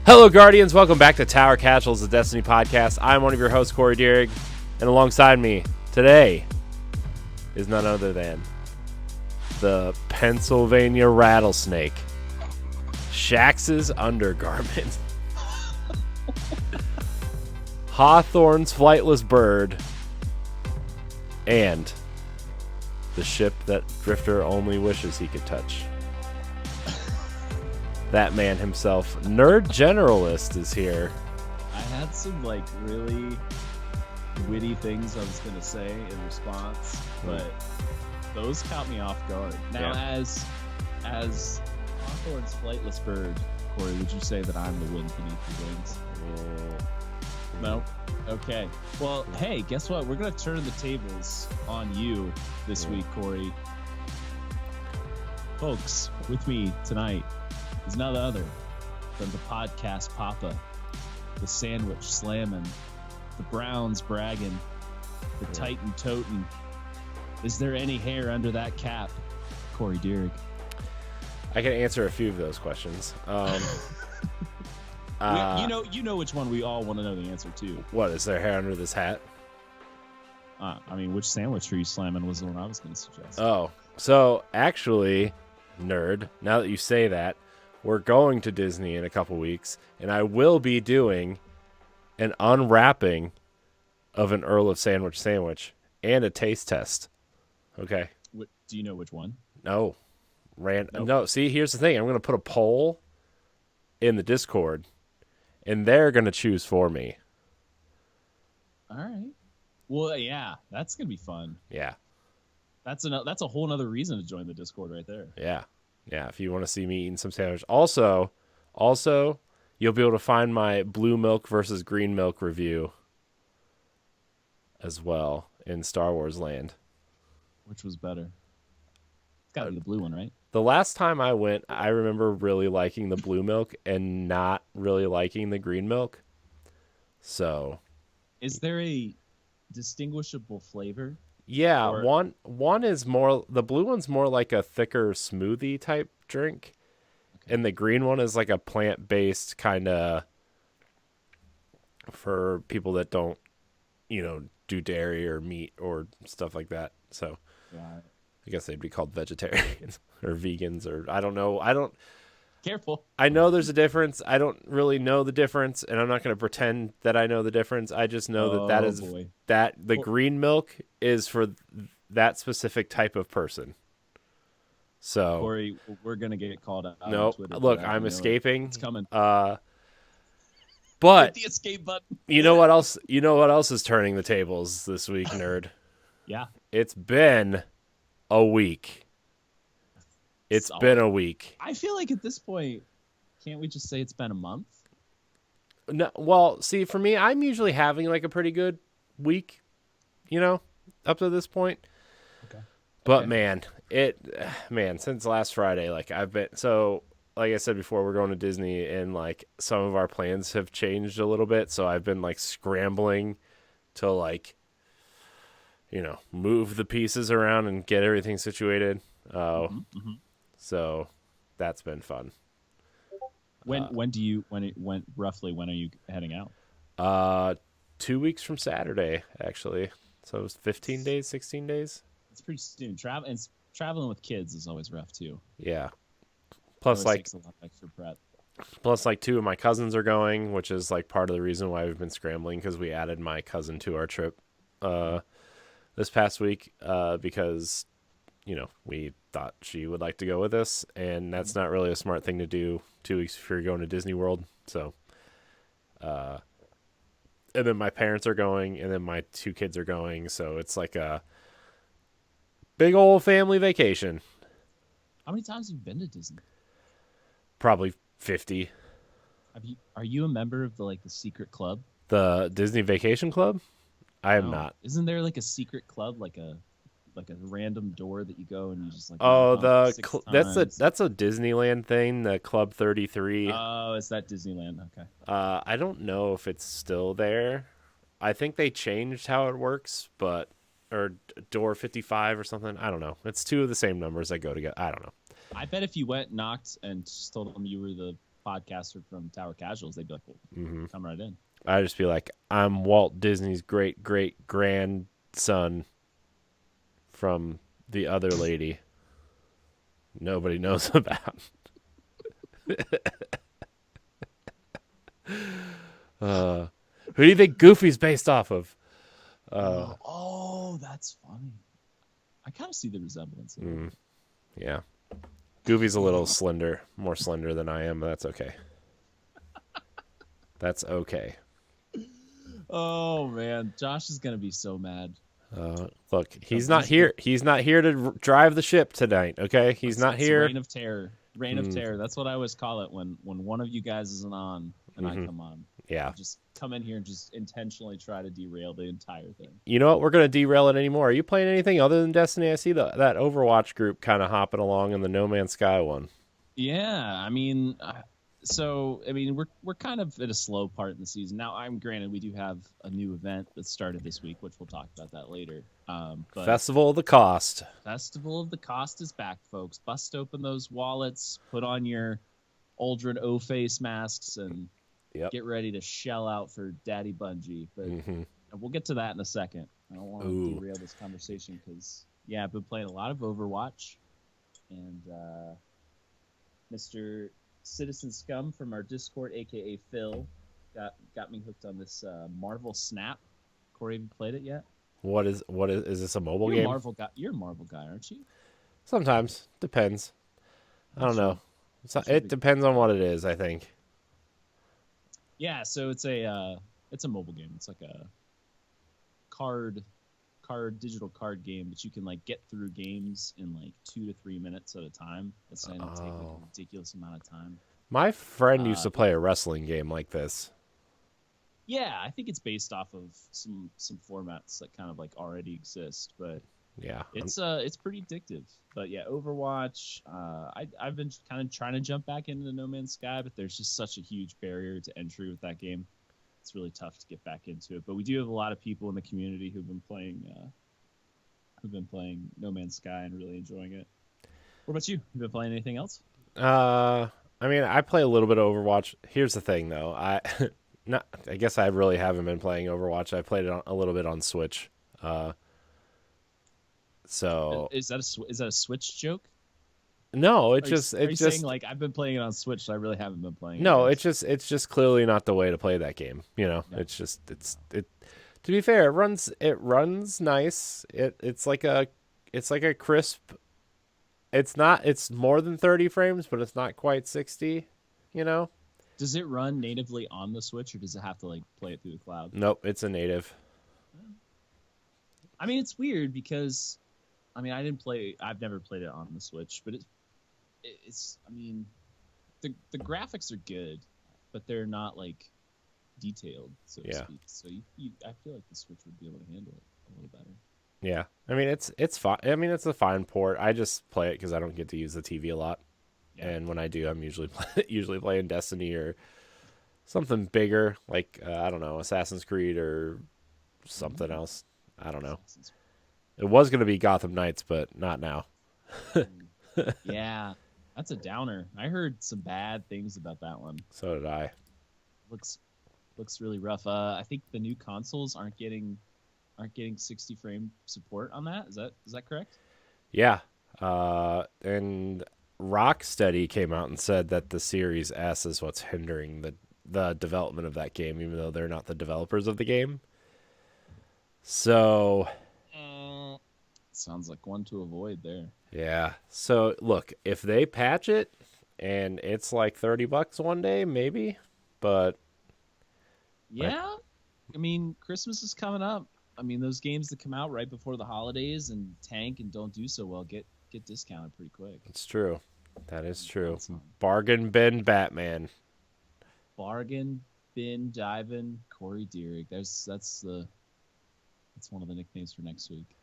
Hello, Guardians. Welcome back to Tower Casuals, the Destiny podcast. I'm one of your hosts, Corey Deering, and alongside me today is none other than the Pennsylvania Rattlesnake, Shaxx's Undergarments, Hawthorne's Flightless Bird, and the ship that Drifter only wishes he could touch. That man himself, Nerd Generalist, is here. I had some really witty things I was gonna say in response, but those caught me off guard. Now, as Hawthorne's Flightless Bird, Corey, would you say that I'm the wind beneath your wings? No. Okay. Well, hey, guess what? We're gonna turn the tables on you this week, Corey. Folks, with me tonight is none other than the podcast Papa, the sandwich slamming, the Browns bragging, the Titan toting. Is there any hair under that cap, Corey Deering? I can answer a few of those questions. You know which one we all want to know the answer to. What, is there hair under this hat? Which sandwich are you slamming was the one I was going to suggest. Oh, so actually, Nerd, now that you say that, we're going to Disney in a couple weeks, and I will be doing an unwrapping of an Earl of sandwich and a taste test. Okay. Do you know which one? No. Nope. No, see, here's the thing. I'm going to put a poll in the Discord, and they're going to choose for me. All right. Well, yeah, that's going to be fun. Yeah. That's a whole nother reason to join the Discord right there. Yeah. Yeah, if you want to see me eating some sandwich. Also, you'll be able to find my blue milk versus green milk review as well in Star Wars land. Which was better? It's got to be the blue one, right? The last time I went, I remember really liking the blue milk and not really liking the green milk. So, is there a distinguishable flavor? Yeah, one is more, the blue one's more like a thicker smoothie type drink. Okay. And the green one is like a plant-based kind of for people that don't, do dairy or meat or stuff like that. So I guess they'd be called vegetarians or vegans, or I don't know. Careful. I know there's a difference. I don't really know the difference, and I'm not going to pretend that I know the difference. I just know that the green milk is for that specific type of person. So, Corey, we're going to get called out. No, look, I'm escaping. It's coming. But hit the escape button. You know what else? You know what else is turning the tables this week, Nerd? Yeah. It's been a week. It's been a week. I feel like at this point, can't we just say it's been a month? No, well, see, for me, I'm usually having like a pretty good week, up to this point. Okay. But man, since last Friday, like I said before, we're going to Disney, and like some of our plans have changed a little bit. So I've been like scrambling to move the pieces around and get everything situated. So that's been fun. When are you heading out? 2 weeks from Saturday, actually. So it was 15 days, 16 days. It's pretty soon. Traveling with kids is always rough too. Yeah. Plus takes a lot of extra prep. Plus two of my cousins are going, which is like part of the reason why we've been scrambling, because we added my cousin to our trip this past week because we thought she would like to go with us, and that's not really a smart thing to do 2 weeks before you're going to Disney World. So, and then my parents are going, and then my two kids are going. So it's like a big old family vacation. How many times have you been to Disney? Probably 50. Are you a member of the secret club? The Disney Vacation Club? I am not. Isn't there like a secret club, like a random door that you go and you just that's a Disneyland thing, the Club 33. Oh, is that Disneyland? Okay. I don't know if it's still there. I think they changed how it works, or door 55 or something. I don't know. It's two of the same numbers that go together. I don't know. I bet if you went, knocked, and just told them you were the podcaster from Tower Casuals, they'd be like, well, come right in. I'd just be like, I'm Walt Disney's great great grandson from the other lady nobody knows about. Who do you think Goofy's based off of? That's funny. I kind of see the resemblance. Yeah. Goofy's a little slender, more slender than I am, but that's okay. That's okay. Oh man, Josh is gonna be so mad. Look, he's not here. He's not here to drive the ship tonight. Okay, he's not here. Reign of terror. Reign of terror. That's what I always call it when one of you guys isn't on and I come on. Yeah. Just come in here and just intentionally try to derail the entire thing. You know what? We're gonna derail it anymore. Are you playing anything other than Destiny? I see that Overwatch group kind of hopping along in the No Man's Sky one. Yeah, I mean, we're kind of at a slow part in the season now. I'm granted we do have a new event that started this week, which we'll talk about that later. But Festival of the Cost. Festival of the Cost is back, folks. Bust open those wallets, put on your Aldrin O face masks, and get ready to shell out for Daddy Bungie. But we'll get to that in a second. I don't want to derail this conversation because I've been playing a lot of Overwatch, and Mr. Citizen Scum from our Discord, aka Phil, got me hooked on this Marvel Snap. Corey, have you played it yet? What is this a mobile game? You're a Marvel guy, aren't you? Sometimes depends. I don't know. It depends on what it is, I think. Yeah, so it's a mobile game. It's like a digital card game, but you can like get through games in like 2 to 3 minutes at a time. It's going to take like a ridiculous amount of time. My friend used to play a wrestling game like this. Yeah, I think it's based off of some formats that kind of like already exist, but yeah, it's pretty addictive. But yeah, Overwatch. I've been kind of trying to jump back into No Man's Sky, but there's just such a huge barrier to entry with that game. It's really tough to get back into it. But we do have a lot of people in the community who've been playing No Man's Sky and really enjoying it. What about you? You been playing anything else? I mean, I play a little bit of Overwatch. Here's the thing, though. I guess I really haven't been playing Overwatch. I played it a little bit on Switch. So is that a Switch joke? No, are you saying like I've been playing it on Switch, so I really haven't been playing it. No, it's just clearly not the way to play that game. You know, yeah. It's to be fair, it runs nice. It's like a crisp. It's more than 30 frames, but it's not quite 60. You know. Does it run natively on the Switch, or does it have to like play it through the cloud? Nope, it's a native. I mean, it's weird because, I mean, I've never played it on the Switch, but it's. I mean, the graphics are good, but they're not like detailed, so to speak. So I feel like the Switch would be able to handle it a little better. Yeah, I mean it's fine. I mean it's a fine port. I just play it because I don't get to use the TV a lot. And when I do, I'm usually playing Destiny or something bigger, like I don't know, Assassin's Creed or something else. I don't know. It was going to be Gotham Knights, but not now. Yeah, that's a downer. I heard some bad things about that one. So did I. Looks really rough. I think the new consoles aren't getting 60 frame support on that. Is that correct? Yeah, and Rocksteady came out and said that the Series S is what's hindering the development of that game, even though they're not the developers of the game. So sounds like one to avoid there. Yeah. So look, if they patch it and it's like $30 one day, maybe. But yeah, I mean, Christmas is coming up. I mean, those games that come out right before the holidays and tank and don't do so well get discounted pretty quick. It's true. That is true. Bargain bin Batman. Bargain bin diving Corey Dierig. That's one of the nicknames for next week.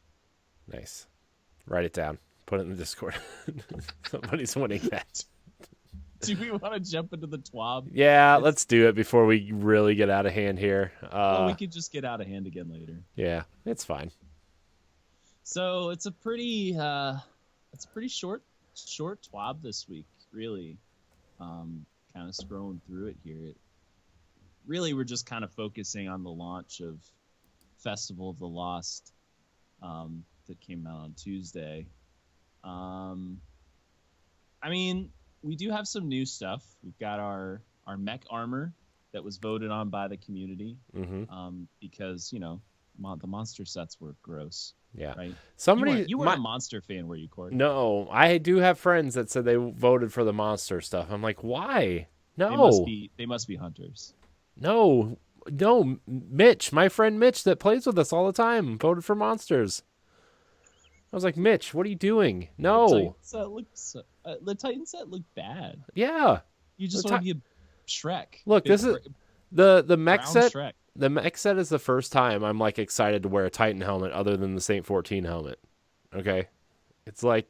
Nice. Write it down. Put it in the Discord. Somebody's winning that. Do we want to jump into the TWAB? Yeah, let's do it before we really get out of hand here. Well, we could just get out of hand again later. Yeah, it's fine. So it's a pretty short TWAB this week, really. kind of scrolling through it here. Really, we're just kind of focusing on the launch of Festival of the Lost that came out on Tuesday. I mean, we do have some new stuff. We've got our mech armor that was voted on by the community because, you know, the monster sets were gross. Yeah. Right. Somebody, you weren't a monster fan, were you, Corey? No, I do have friends that said they voted for the monster stuff. I'm like, why? They No. must be hunters. No. No, Mitch, my friend Mitch that plays with us all the time, voted for monsters. I was like, Mitch, what are you doing? No. The Titan set looked bad. Yeah. You just want to be a Shrek. Look, this is the mech set. Shrek. The mech set is the first time I'm like excited to wear a Titan helmet other than the Saint 14 helmet. Okay? It's like,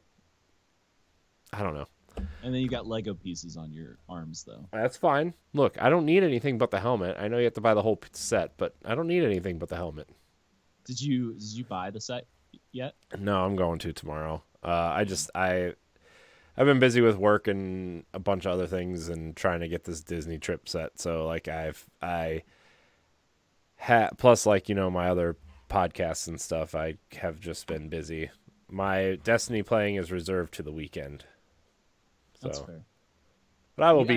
I don't know. And then you got Lego pieces on your arms, though. That's fine. Look, I don't need anything but the helmet. I know you have to buy the whole set, but I don't need anything but the helmet. Did you buy the set yet? No, I'm going to tomorrow. I've been busy with work and a bunch of other things and trying to get this Disney trip set. So like plus like, you know, my other podcasts and stuff, I have just been busy. My Destiny playing is reserved to the weekend. So. That's fair. But I will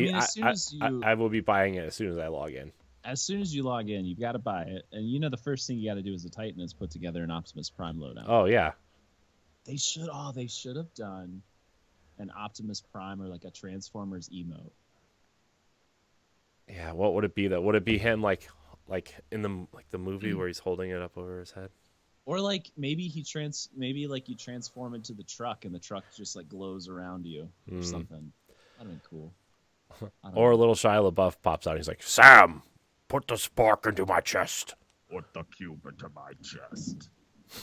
I will be buying it as soon as I log in. As soon as you log in, you've got to buy it. And you know the first thing you got to do as a Titan is put together an Optimus Prime loadout. Oh yeah. They should have done an Optimus Prime or like a Transformers emote. Yeah, what would it be though? Would it be him like in the movie where he's holding it up over his head? Or like maybe you transform into the truck and the truck just like glows around you or something. That'd be cool. Or a little Shia LaBeouf pops out and he's like, Sam, put the spark into my chest. Put the cube into my chest.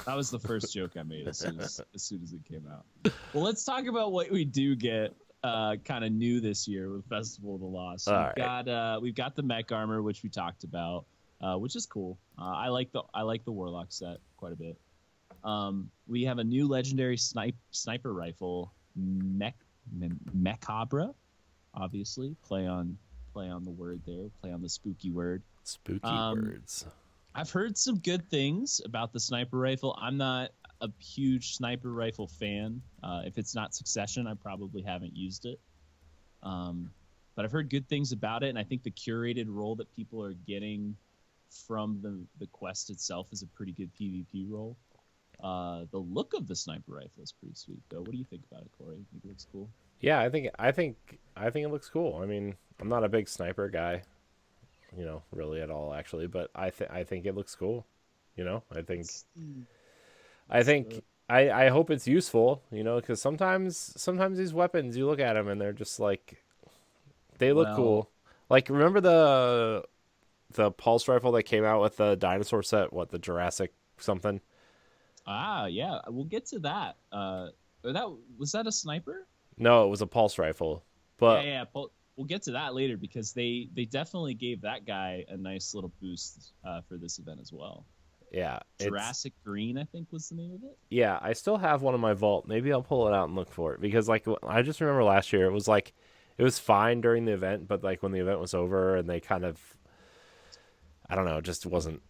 That was the first joke I made as soon as it came out. Well, let's talk about what we do get kind of new this year with Festival of the Lost. We've got the mech armor, which we talked about, which is cool. I like the Warlock set quite a bit. We have a new legendary sniper rifle, Mechabra, obviously play on the word there, play on the spooky word. Spooky words. I've heard some good things about the sniper rifle. I'm not a huge sniper rifle fan. If it's not Succession, I probably haven't used it. But I've heard good things about it, and I think the curated role that people are getting from the quest itself is a pretty good PvP role. The look of the sniper rifle is pretty sweet, though. What do you think about it, Corey? You think it looks cool? Yeah, I think it looks cool. I mean, I'm not a big sniper guy, you know, really at all actually, but I think it looks cool. You know, I hope it's useful, you know, because sometimes these weapons, you look at them and they're just like, they look cool. Like, remember the pulse rifle that came out with the dinosaur set? What, the Jurassic something? Ah, yeah, we'll get to that. Was that a sniper? No, it was a pulse rifle. But we'll get to that later because they definitely gave that guy a nice little boost for this event as well. Yeah, Jurassic Green, I think, was the name of it. Yeah, I still have one in my vault. Maybe I'll pull it out and look for it because, like, I just remember last year it was fine during the event, but like when the event was over and they kind of, I don't know, it just wasn't.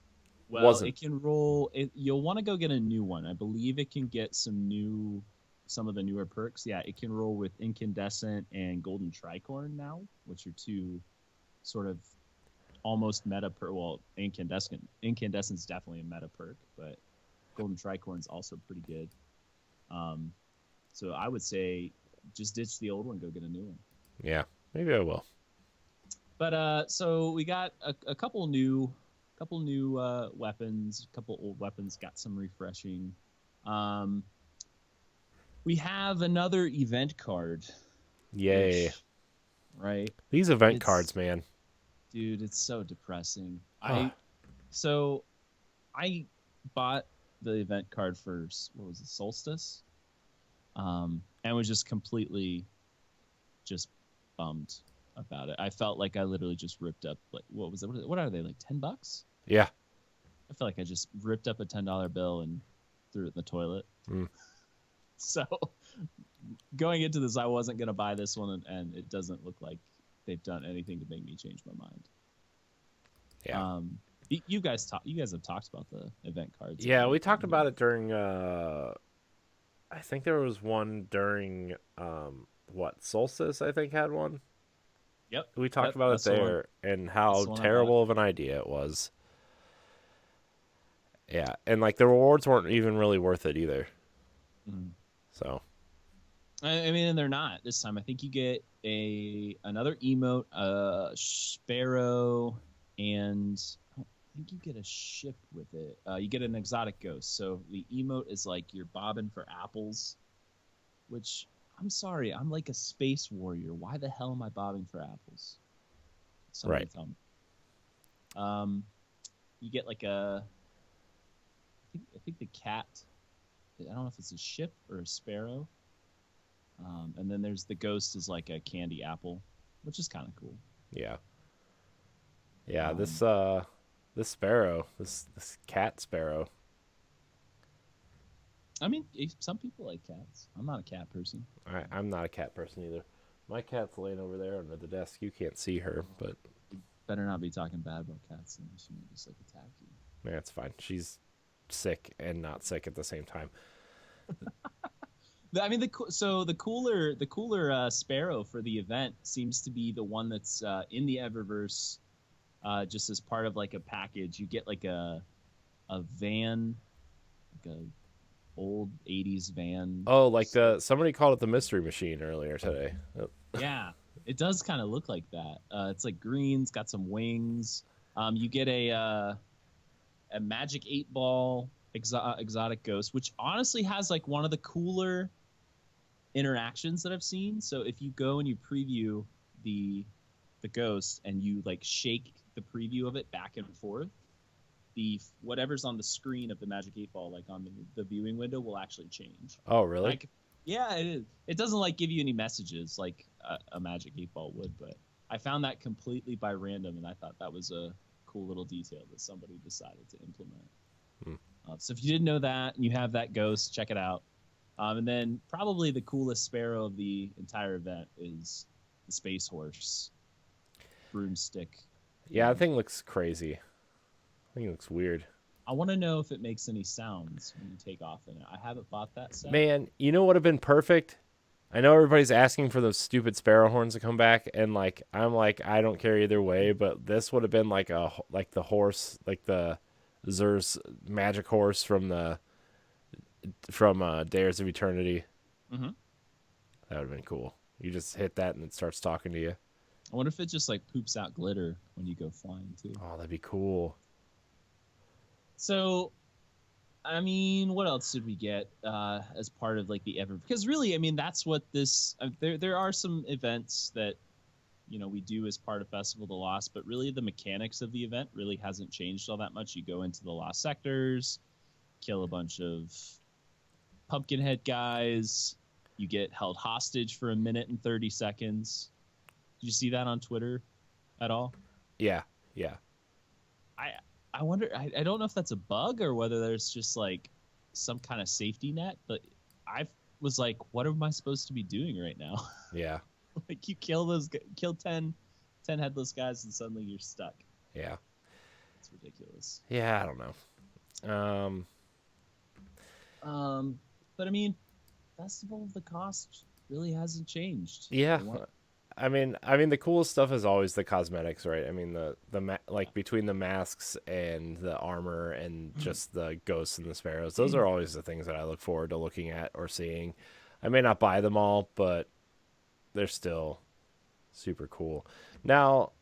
It can roll. You'll want to go get a new one. I believe it can get some of the newer perks. Yeah, it can roll with Incandescent and Golden Tricorn now, which are two sort of almost meta perk. Well, Incandescent's definitely a meta perk, but Golden Tricorn's also pretty good. So I would say just ditch the old one, go get a new one. Yeah, maybe I will. But so we got a couple new weapons, a couple old weapons got some refreshing. We have another event card. Yay. Right? These event cards, man. Dude, it's so depressing. I bought the event card for, what was it, Solstice? And was just completely just bummed about it. I felt like I literally just ripped up, like, what was it? What are they, like $10? Yeah. I feel like I just ripped up a $10 bill and threw it in the toilet. So going into this, I wasn't going to buy this one, and it doesn't look like they've done anything to make me change my mind. Yeah. You guys have talked about the event cards. Yeah, we talked about it during I think there was one during Solstice, I think had one. Yep. We talked about it That's the one. there and That's how the one I bought. terrible of an idea it was. Yeah, and like the rewards weren't even really worth it either. Mhm. So, I mean, and they're not this time. I think you get another emote, a sparrow, and I think you get a ship with it. You get an exotic ghost. So the emote is like you're bobbing for apples, which I'm sorry, I'm like a space warrior. Why the hell am I bobbing for apples? Somebody right. tell me. You get like I think the cat. I don't know if it's a ship or a sparrow. And then there's the ghost is like a candy apple, which is kind of cool. Yeah. Yeah, Um, this sparrow, this cat sparrow. I mean, some people like cats. I'm not a cat person. I'm not a cat person either. My cat's laying over there under the desk. You can't see her, but Better not be talking bad about cats, and she may just like attack you. yeah, it's fine. She's sick and not sick at the same time. I mean, the cooler sparrow for the event seems to be the one that's in the Eververse, just as part of like a package. You get like a van, like a old '80s van. Oh, like somebody called it the mystery machine earlier today. Yeah, it does kind of look like that. It's like green. It's got some wings. You get a magic 8-ball exotic ghost, which honestly has like one of the cooler interactions that I've seen. So if you go and you preview the ghost and you like shake the preview of it back and forth, the whatever's on the screen of the magic 8-ball, like on the viewing window, will actually change. Oh, really? Like, yeah, it is. It doesn't like give you any messages like a magic 8-ball would, but I found that completely by random, and I thought that was a cool little detail that somebody decided to implement. So if you didn't know that and you have that ghost, check it out. And then probably the coolest sparrow of the entire event is the space horse broomstick. Yeah, that thing looks crazy. I think it looks weird. I want to know if it makes any sounds when you take off in it. I haven't bought that set. Man, you know what would have been perfect? I know everybody's asking for those stupid sparrow horns to come back, and like I'm like I don't care either way, but this would have been like the horse, like the Zer's magic horse from Dares of Eternity. Mm-hmm. That would have been cool. You just hit that and it starts talking to you. I wonder if it just like poops out glitter when you go flying too. Oh, that'd be cool. So, I mean, what else did we get as part of like the ever? Because really, I mean, that's what this. There are some events that we do as part of Festival of the Lost, but really the mechanics of the event really hasn't changed all that much. You go into the Lost sectors, kill a bunch of Pumpkinhead guys. You get held hostage for 1:30. Did you see that on Twitter at all? Yeah. I wonder. I don't know if that's a bug or whether there's just like some kind of safety net. But I was like, what am I supposed to be doing right now? Yeah. Like you kill 10 headless guys and suddenly you're stuck. Yeah. It's ridiculous. Yeah, I don't know. But I mean, Festival of the Cost really hasn't changed. Yeah. I mean, the coolest stuff is always the cosmetics, right? I mean, like between the masks and the armor and just the ghosts and the sparrows, those are always the things that I look forward to looking at or seeing. I may not buy them all, but they're still super cool. Now,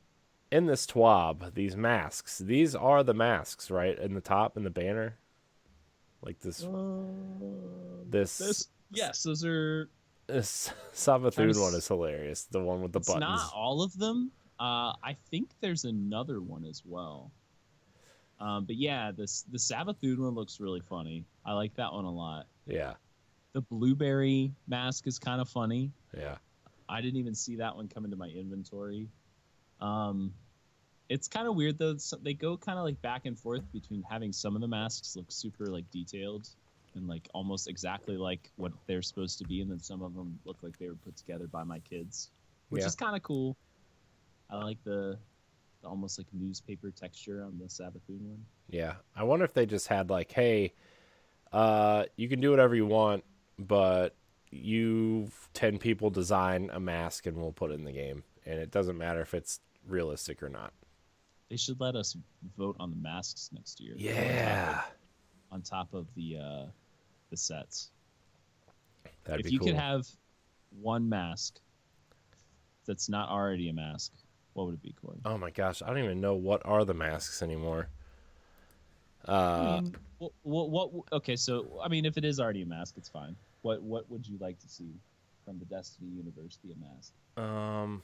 in this TWAB, these masks, these are the masks, right? In the top in the banner, like this. Yes, those are. This Savathun one is hilarious. The one with the buttons. Not all of them. I think there's another one as well. But yeah, the Savathun one looks really funny. I like that one a lot. Yeah. The blueberry mask is kind of funny. Yeah. I didn't even see that one come into my inventory. It's kind of weird though. They go kind of like back and forth between having some of the masks look super like detailed and like almost exactly like what they're supposed to be, and then some of them look like they were put together by my kids, which is kind of cool. I like the almost like newspaper texture on the Sabathoon one. Yeah, I wonder if they just had like, hey, you can do whatever you want, but you 10 people design a mask and we'll put it in the game, and it doesn't matter if it's realistic or not. They should let us vote on the masks next year. Yeah, On top of the sets. that'd If be you cool. could have one mask that's not already a mask, what would it be, Corey? Oh my gosh, I don't even know what are the masks anymore. I Uh, mean, what? Okay, so I mean, if it is already a mask, it's fine. What would you like to see from the Destiny universe be a mask? um,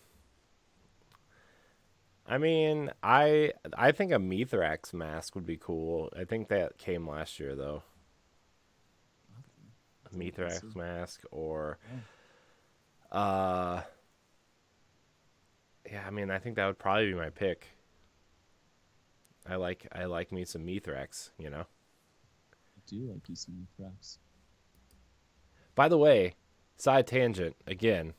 I mean, I think a Mithrax mask would be cool. I think that came last year though. A Let's Mithrax see. mask or Yeah. uh yeah, I mean, I think that would probably be my pick. I like me some Mithrax, you know. I do like you some Mithrax. By the way, side tangent again.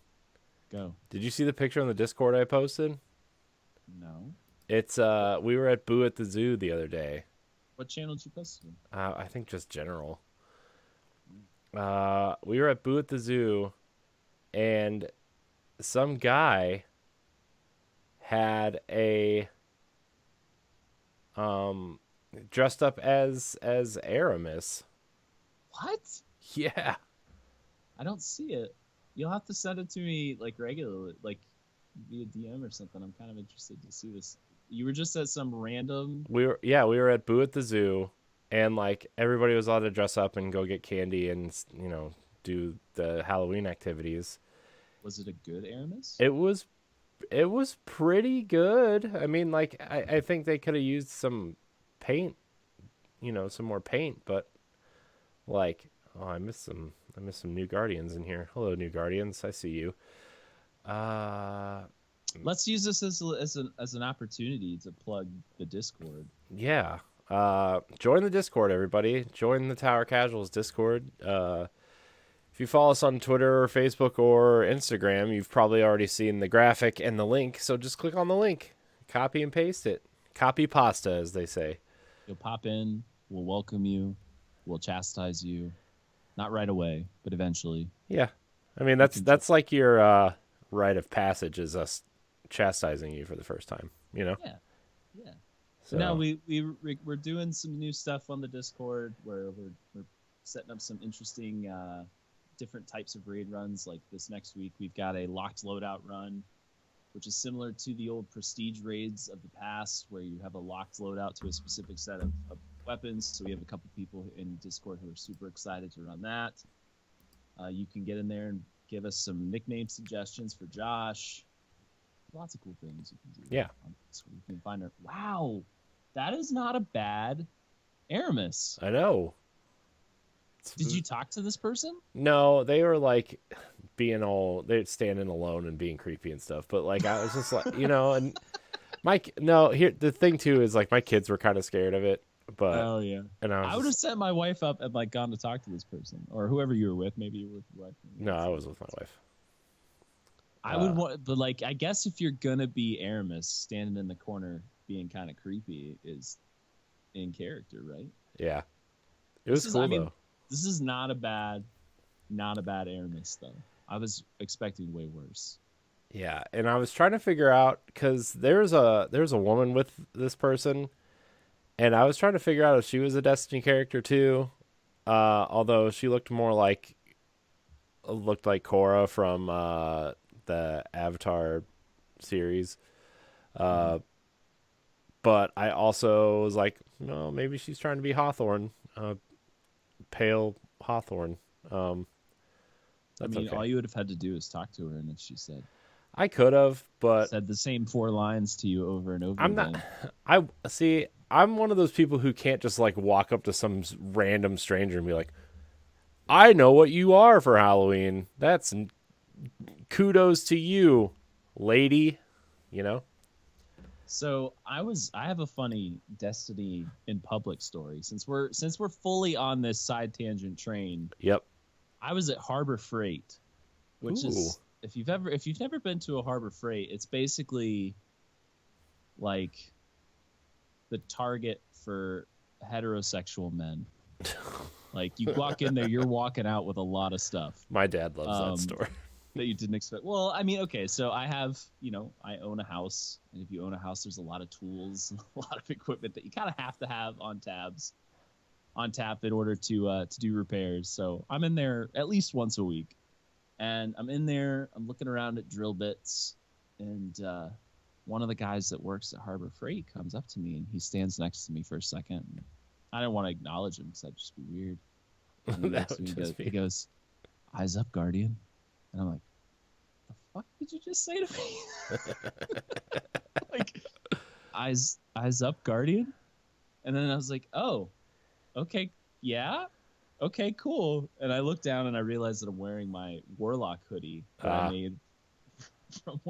Go. Did you see the picture on the Discord I posted? No. It's we were at Boo at the Zoo the other day. What channel did you post it on? I think just general. We were at Boo at the Zoo, and some guy had a um dressed up as Aramis. What? Yeah. I don't see it. You'll have to send it to me like regularly, like via DM or something. I'm kind of interested to see this. You were just at some random. We were at Boo at the Zoo, and like everybody was allowed to dress up and go get candy and do the Halloween activities. Was it a good Aramis? It was pretty good. I mean, like I think they could have used some paint, some more paint, but like, oh, I missed some new Guardians in here. Hello, new Guardians. I see you. Uh Let's use this as an opportunity to plug the Discord. yeah. Join the Discord, everybody. Join the Tower Casuals Discord. If you follow us on Twitter or Facebook or Instagram, you've probably already seen the graphic and the link. So just click on the link, copy and paste it. Copy pasta, as they say. You'll pop in. We'll welcome you. We'll chastise you. Not right away, but eventually. Yeah. I mean, that's like your rite of passage is us chastising you for the first time, Yeah, yeah. So But now we're doing some new stuff on the Discord where we're setting up some interesting different types of raid runs. Like this next week, we've got a locked loadout run, which is similar to the old prestige raids of the past, where you have a locked loadout to a specific set of weapons. So we have a couple people in Discord who are super excited to run that. You can get in there and give us some nickname suggestions for Josh. Lots of cool things you can do. Yeah. So you can find her. Wow, that is not a bad Aramis. I know. Did you talk to this person? No, they were like they're standing alone and being creepy and stuff. But like I was just like, and here the thing too is like my kids were kind of scared of it, but Oh yeah. and I would have set my wife up and like gone to talk to this person or whoever you were with. Maybe you were with your wife. no, I was with my wife. I would want, but like I guess if you're gonna be Aramis, standing in the corner being kind of creepy is in character, right? Yeah, it was cool though. This is not a bad Aramis though. I was expecting way worse. Yeah, and I was trying to figure out because there's a woman with this person, and I was trying to figure out if she was a Destiny character too. Although she looked like Korra from the Avatar series. But I also was like, no, maybe she's trying to be Hawthorne, pale Hawthorne. That's okay. All you would have had to do is talk to her, and if she said I could have, but said the same 4 lines to you over and over I'm again. not. I see. I'm one of those people who can't just like walk up to some random stranger and be like, "I know what you are for Halloween. That's kudos to you, lady." So I have a funny Destiny in public story. Since we're fully on this side tangent train, Yep. I was at Harbor Freight, which Ooh. is if you've never been to a Harbor Freight, it's basically like the target for heterosexual men. Like you walk in there, you're walking out with a lot of stuff My dad loves that um, store. that you didn't expect. Well, I mean, okay, so I have, I own a house, and if you own a house, there's a lot of tools, and a lot of equipment that you kind of have to have on tap in order to do repairs. So I'm in there at least once a week, and I'm in there, I'm looking around at drill bits, and one of the guys that works at Harbor Freight comes up to me, and he stands next to me for a second. I didn't want to acknowledge him because that'd just be weird. And he That looks at would me, just he be. goes, "Eyes up, Guardian." And I'm like, "The fuck did you just say to me?" Like, eyes up, Guardian. And then I was like, "Oh, okay, yeah, okay, cool." And I looked down and I realized that I'm wearing my Warlock hoodie that I made from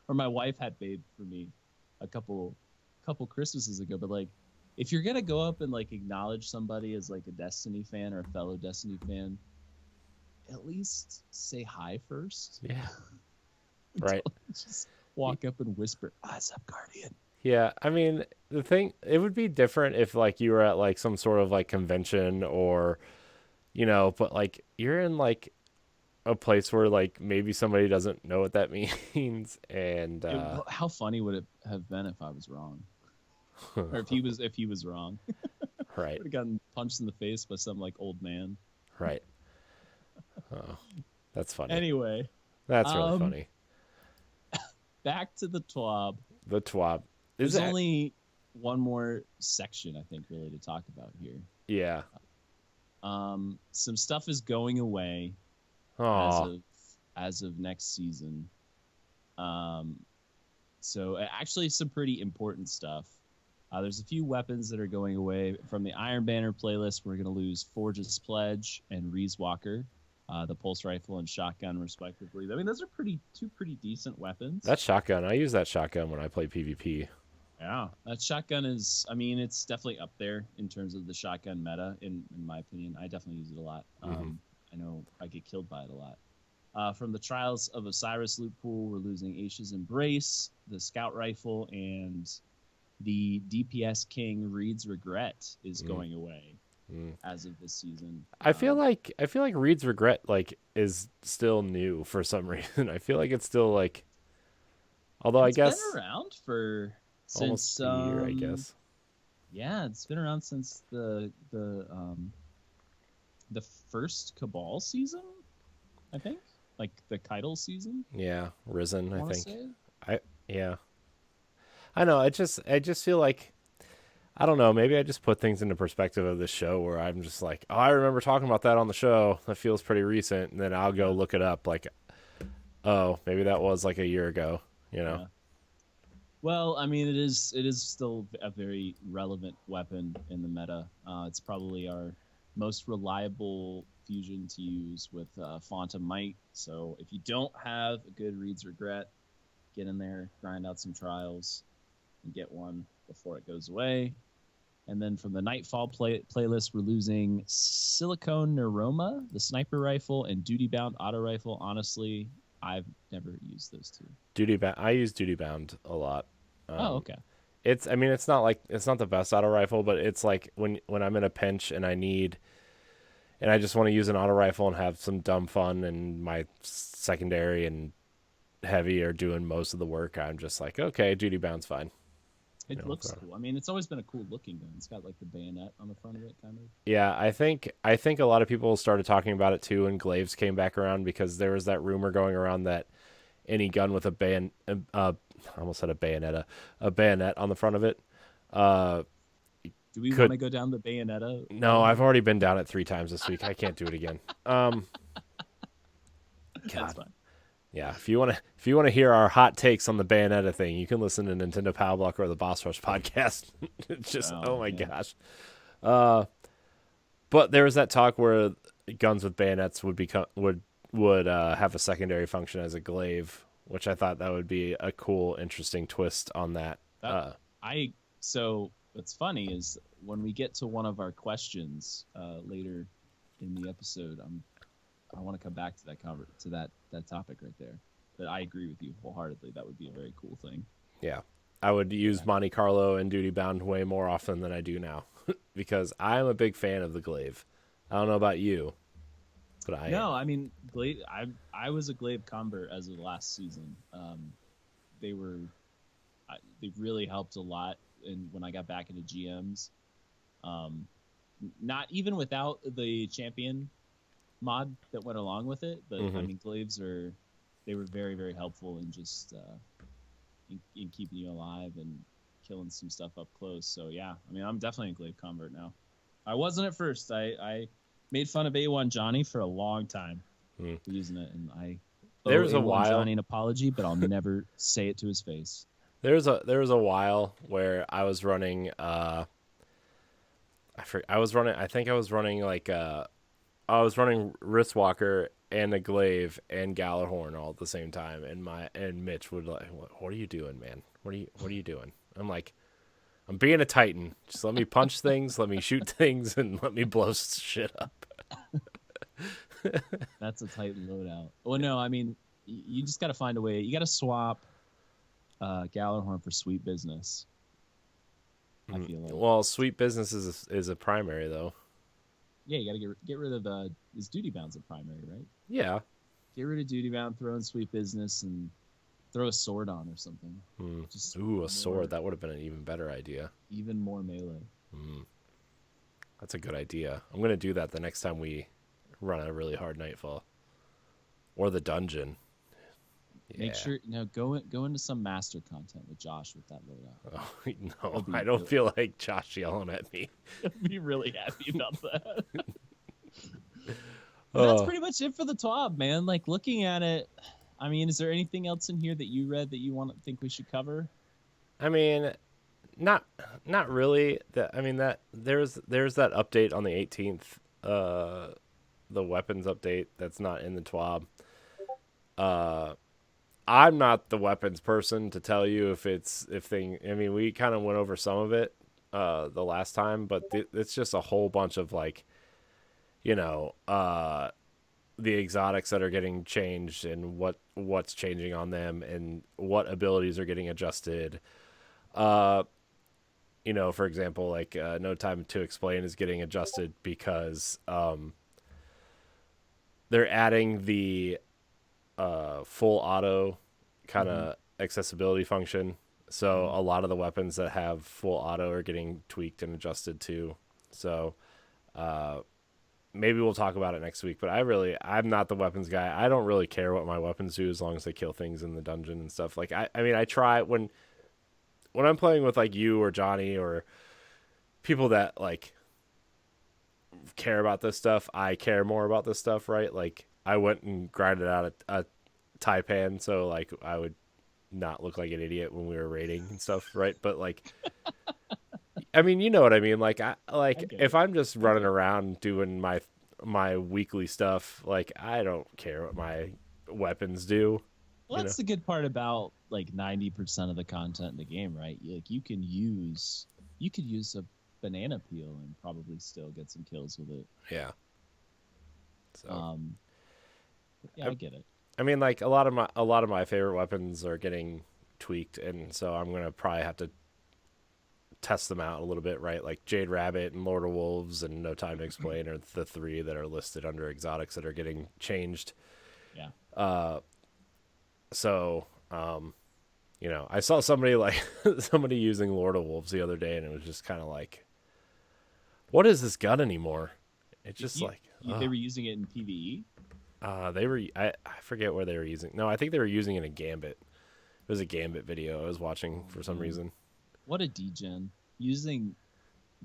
or my wife had made for me a couple Christmases ago. But like, if you're gonna go up and like acknowledge somebody as like a Destiny fan or a fellow Destiny fan, at least say hi first. Yeah. Right. Just walk up and whisper, "Eyes up, Guardian." Yeah, I mean, the thing, it would be different if like you were at like some sort of like convention or, but like you're in like a place where like maybe somebody doesn't know what that means and How funny would it have been if I was wrong, or if he was wrong? right, Would have gotten punched in the face by some like old man. right. Oh, that's funny. Anyway, That's really um, funny. back to the TWAB. The TWAB. Is There's that? only one more section I think really to talk about here. Yeah. Some stuff is going away Oh, as of next season. So actually some pretty important stuff. There's a few weapons that are going away from the Iron Banner playlist. We're going to lose Forge's Pledge and Reese Walker, the pulse rifle and shotgun, respectively. I mean, those are two pretty decent weapons. that shotgun. I use that shotgun when I play PvP. Yeah, that shotgun is. I mean, it's definitely up there in terms of the shotgun meta. In my opinion, I definitely use it a lot. I know I get killed by it a lot. From the Trials of Osiris loot pool, we're losing Aisha's Embrace, the Scout Rifle, and the DPS King Reed's Regret is going away as of this season. I feel like Reed's Regret like is still new for some reason. I feel like it's still like, although I It's been guess around for almost since a year. I guess. yeah, it's been around since the first Cabal season, I think, like the Keitel season. Yeah, Risen. I think. Say. Yeah. I know. I just feel like, I don't know. Maybe I just put things into perspective of this show where I'm just like, oh, I remember talking about that on the show. That feels pretty recent, and then I'll go look it up. Like, oh, maybe that was like a year ago. Yeah. Well, I mean, it is still a very relevant weapon in the meta. It's probably our most reliable fusion to use with Font of Might. So if you don't have a good Reed's Regret, get in there, grind out some trials, and get one before it goes away. And then from the Nightfall playlist, we're losing Silicone Neuroma, the sniper rifle, and Duty Bound auto rifle. Honestly, I've never used those two. Duty Bound. I use Duty Bound a lot. Oh, okay. It's not the best auto rifle, but it's like when I'm in a pinch and I just want to use an auto rifle and have some dumb fun, and my secondary and heavy are doing most of the work. I'm just like, okay, Duty Bound's fine. It looks cool. I mean, it's always been a cool looking gun. It's got like the bayonet on the front of it, kind of. Yeah, I think a lot of people started talking about it too when Glaives came back around, because there was that rumor going around that any gun with I almost said a bayonet on the front of it. Do we want to go down the Bayonetta? No, I've already been down it 3 times this week. I can't do it again. That's fine. Yeah, if you want to hear our hot takes on the Bayonetta thing, you can listen to Nintendo Power Block or the Boss Rush podcast. It's just oh my gosh. But there was that talk where guns with bayonets would have a secondary function as a glaive, which I thought that would be a cool, interesting twist on that. So what's funny is when we get to one of our questions later in the episode, I want to come back to that topic right there. But I agree with you wholeheartedly. That would be a very cool thing. Yeah. I would use Yeah. Monte Carlo and Duty Bound way more often than I do now because I'm a big fan of the glaive. I don't know about you, but I No, am. I mean, Glaive. I was a Glaive convert as of last season. They were they really helped a lot, and when I got back into GMs, um, not even without the champion mod that went along with it, but I Hmm. mean, Glaives are they were very very helpful in just in keeping you alive and killing some stuff up close. So yeah, I mean, I'm definitely a Glaive convert now. I wasn't at first. I made fun of A1 Johnny for a long time Mm. for using it, and I owe There's a A1 while. Johnny an apology, but I'll never say it to his face. There was a while where I was running. I think I was running like I was running Wristwalker and a glaive and Gallarhorn all at the same time, and Mitch would like, what are you doing, man? What are you doing? I'm like, I'm being a Titan. Just let me punch things, let me shoot things, and let me blow shit up. That's a tight loadout. Well, no, I mean, you just got to find a way. You got to swap Gallarhorn for Sweet Business. I feel like, Well, Sweet Business is a primary though. yeah, you got to get rid of his Duty Bound's a primary, right? Yeah. Get rid of Duty Bound, throw in Sweet Business, and throw a sword on or something. Hmm. Just Ooh, a more, sword. That would have been an even better idea. even more melee. That's a good idea. I'm gonna do that the next time we run a really hard nightfall or the dungeon. Make Yeah. sure go into some master content with Josh with that loadout. Oh, He'll no, be I don't feel like Josh yelling at me. he'll be really happy about that. But that's Oh, pretty much it for the TWAB, man. Like looking at it, I mean, is there anything else in here that you read that you want to think we should cover? I mean, not not really. That I mean that there's that update on the 18th. The weapons update that's not in the TWAB. Uh, I'm not the weapons person to tell you if it's if thing. I mean, we kind of went over some of it the last time, but it's just a whole bunch of like you know the exotics that are getting changed and what's changing on them and what abilities are getting adjusted. Uh, for example, like No Time to Explain is getting adjusted because they're adding the full auto kind Mm-hmm. of accessibility function. So Mm-hmm. a lot of the weapons that have full auto are getting tweaked and adjusted too. So maybe we'll talk about it next week. But I'm not the weapons guy. I don't really care what my weapons do as long as they kill things in the dungeon and stuff. Like I mean, I try when I'm playing with like you or Johnny or people that like care about this stuff. I care more about this stuff, right? Like I went and grinded out a Taipan, so like I would not look like an idiot when we were raiding and stuff, right? But like, I mean, you know what I mean? Like I get if it. I'm just I running get it. around doing my weekly stuff, like I don't care what my weapons do, Well, you know? that's the good part about like 90% of the content in the game, right? Like you could use a banana peel and probably still get some kills with it. Yeah. So Um, but yeah, I, I get it. I mean, like a lot of my favorite weapons are getting tweaked, and so I'm gonna probably have to test them out a little bit, right? Like Jade Rabbit and Lord of Wolves and No Time to Explain are the three that are listed under exotics that are getting changed. Yeah. So, I saw somebody like somebody using Lord of Wolves the other day, and it was just kind of like, what is this gun anymore? It's just like, They were using it in PvE. they were. I forget where they were using. No, I think they were using it in Gambit. It was a Gambit video I was watching for some Man, reason. what a degen.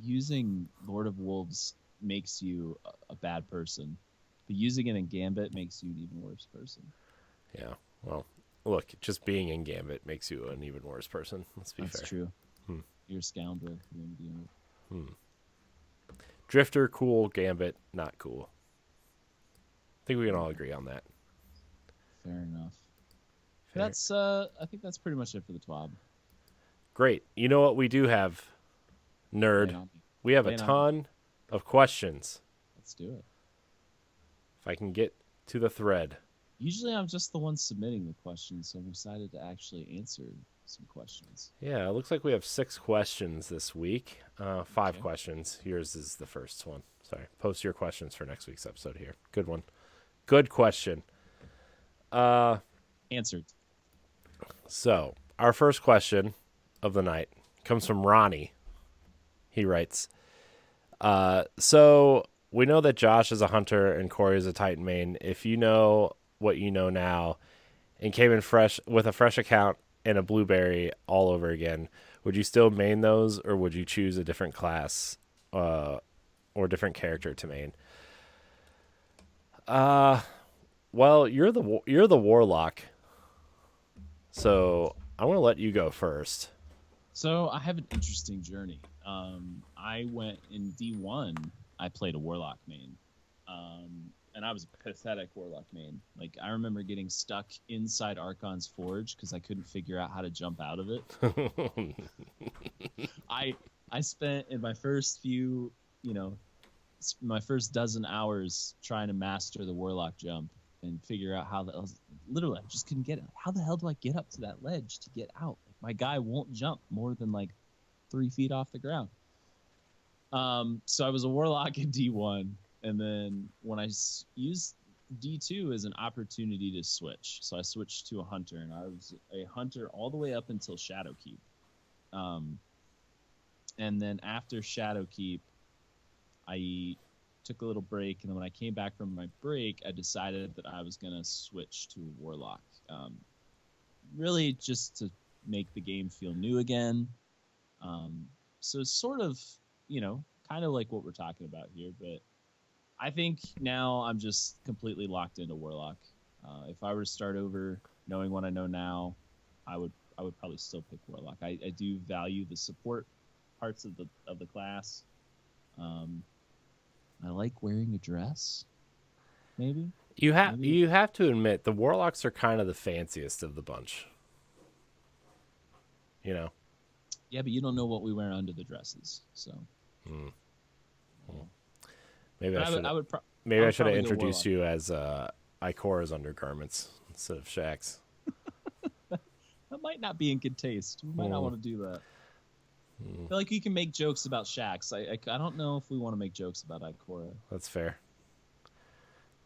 Using Lord of Wolves makes you a bad person, but using it in Gambit makes you an even worse person. Yeah. Well, look, just being in Gambit makes you an even worse person. Let's be That's fair. true. You're a scoundrel. You're gonna be Drifter, cool. Gambit, not cool. I think we can all agree on that. fair enough. Fair. That's I think that's pretty much it for the TWAB. Great. You know what we do have, Lay nerd? it on me. We have Lay a it on me. ton of questions. Let's do it. If I can get to the thread. Usually I'm just the one submitting the questions, so I'm excited to actually answer some questions. Yeah, it looks like we have 6 questions this week. 5 Okay. questions. Yours is the first one. Sorry. Post your questions for next week's episode here. Good one. Good question. Uh, Answered. so our first question of the night comes from Ronnie. He writes, so we know that Josh is a hunter and Corey is a Titan main. If you know what you know now and came in fresh with a fresh account and a blueberry all over again, would you still main those or would you choose a different class or different character to main? Well, you're the warlock, so I want to let you go first. So I have an interesting journey. I went in D1. I played a warlock main, and I was a pathetic warlock main. Like I remember getting stuck inside Archon's Forge because I couldn't figure out how to jump out of it. I spent in my first few, my first dozen hours trying to master the warlock jump and figure out how literally I just couldn't get it. How the hell do I get up to that ledge to get out? Like, my guy won't jump more than like 3 feet off the ground. So I was a warlock in D1, and then when I used D2 as an opportunity to switch, so I switched to a hunter, and I was a hunter all the way up until Shadowkeep. And then after Shadowkeep, I took a little break, and then when I came back from my break, I decided that I was gonna switch to a warlock, really just to make the game feel new again. So sort of, kind of like what we're talking about here, but I think now I'm just completely locked into warlock. If I were to start over, knowing what I know now, I would probably still pick warlock. I do value the support parts of the class. I like wearing a dress. Maybe You have to admit the warlocks are kind of the fanciest of the bunch. You know. Yeah, but you don't know what we wear under the dresses, so. Maybe But I should. pro- Maybe I would should have probably go introduced warlock. you as Ikora's undergarments instead of Shaxx. That might not be in good taste. We might not want to do that. I feel like you can make jokes about Shaxx. I don't know if we want to make jokes about Ikora. That's fair.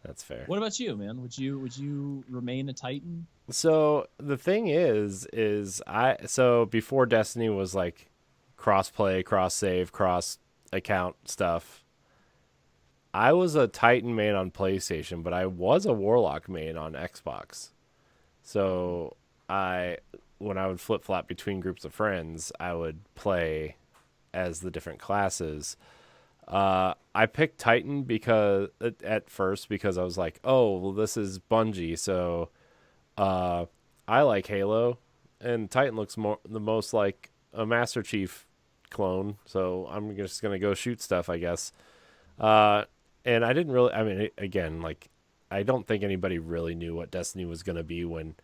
That's fair. What about you, man? Would you remain a Titan? So the thing is so before Destiny was like cross play, cross save, cross account stuff. I was a Titan main on PlayStation, but I was a Warlock main on Xbox. So when I would flip flop between groups of friends, I would play as the different classes. I picked Titan because at first because I was like, oh, well, this is Bungie, so I like Halo, and Titan looks the most like a Master Chief clone, so I'm just gonna go shoot stuff, I guess. And I didn't really. I mean, again, like I don't think anybody really knew what Destiny was gonna be when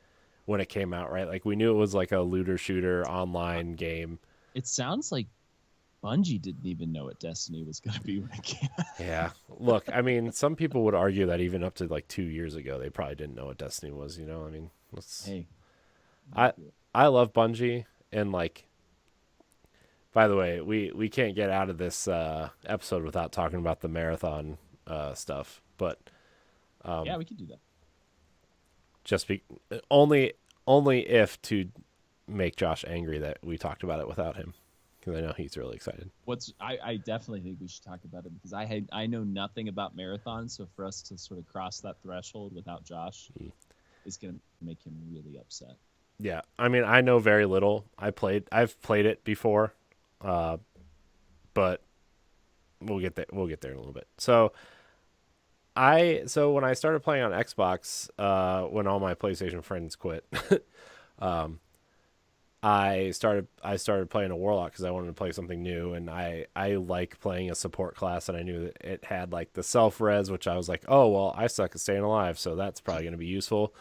it came out, right? Like we knew it was like a looter shooter online game. It sounds like Bungie didn't even know what Destiny was going to be when it came out. Yeah. Look, I mean, some people would argue that even up to like 2 years ago, they probably didn't know what Destiny was. You know, I mean, Hey, I love Bungie, and like, by the way, we can't get out of this episode without talking about the marathon stuff, but yeah, we could do that. just be only if to make Josh angry that we talked about it without him, because I know he's really excited. I definitely think we should talk about it because I know nothing about marathons, so for us to sort of cross that threshold without Josh is going to make him really upset. Yeah, I mean, I know very little. I've played it before, but we'll get there. We'll get there in a little bit. So when I started playing on Xbox, when all my PlayStation friends quit, I started playing a Warlock because I wanted to play something new, and I like playing a support class, and I knew that it had like the self res, which I was like, oh well, I suck at staying alive, so that's probably going to be useful.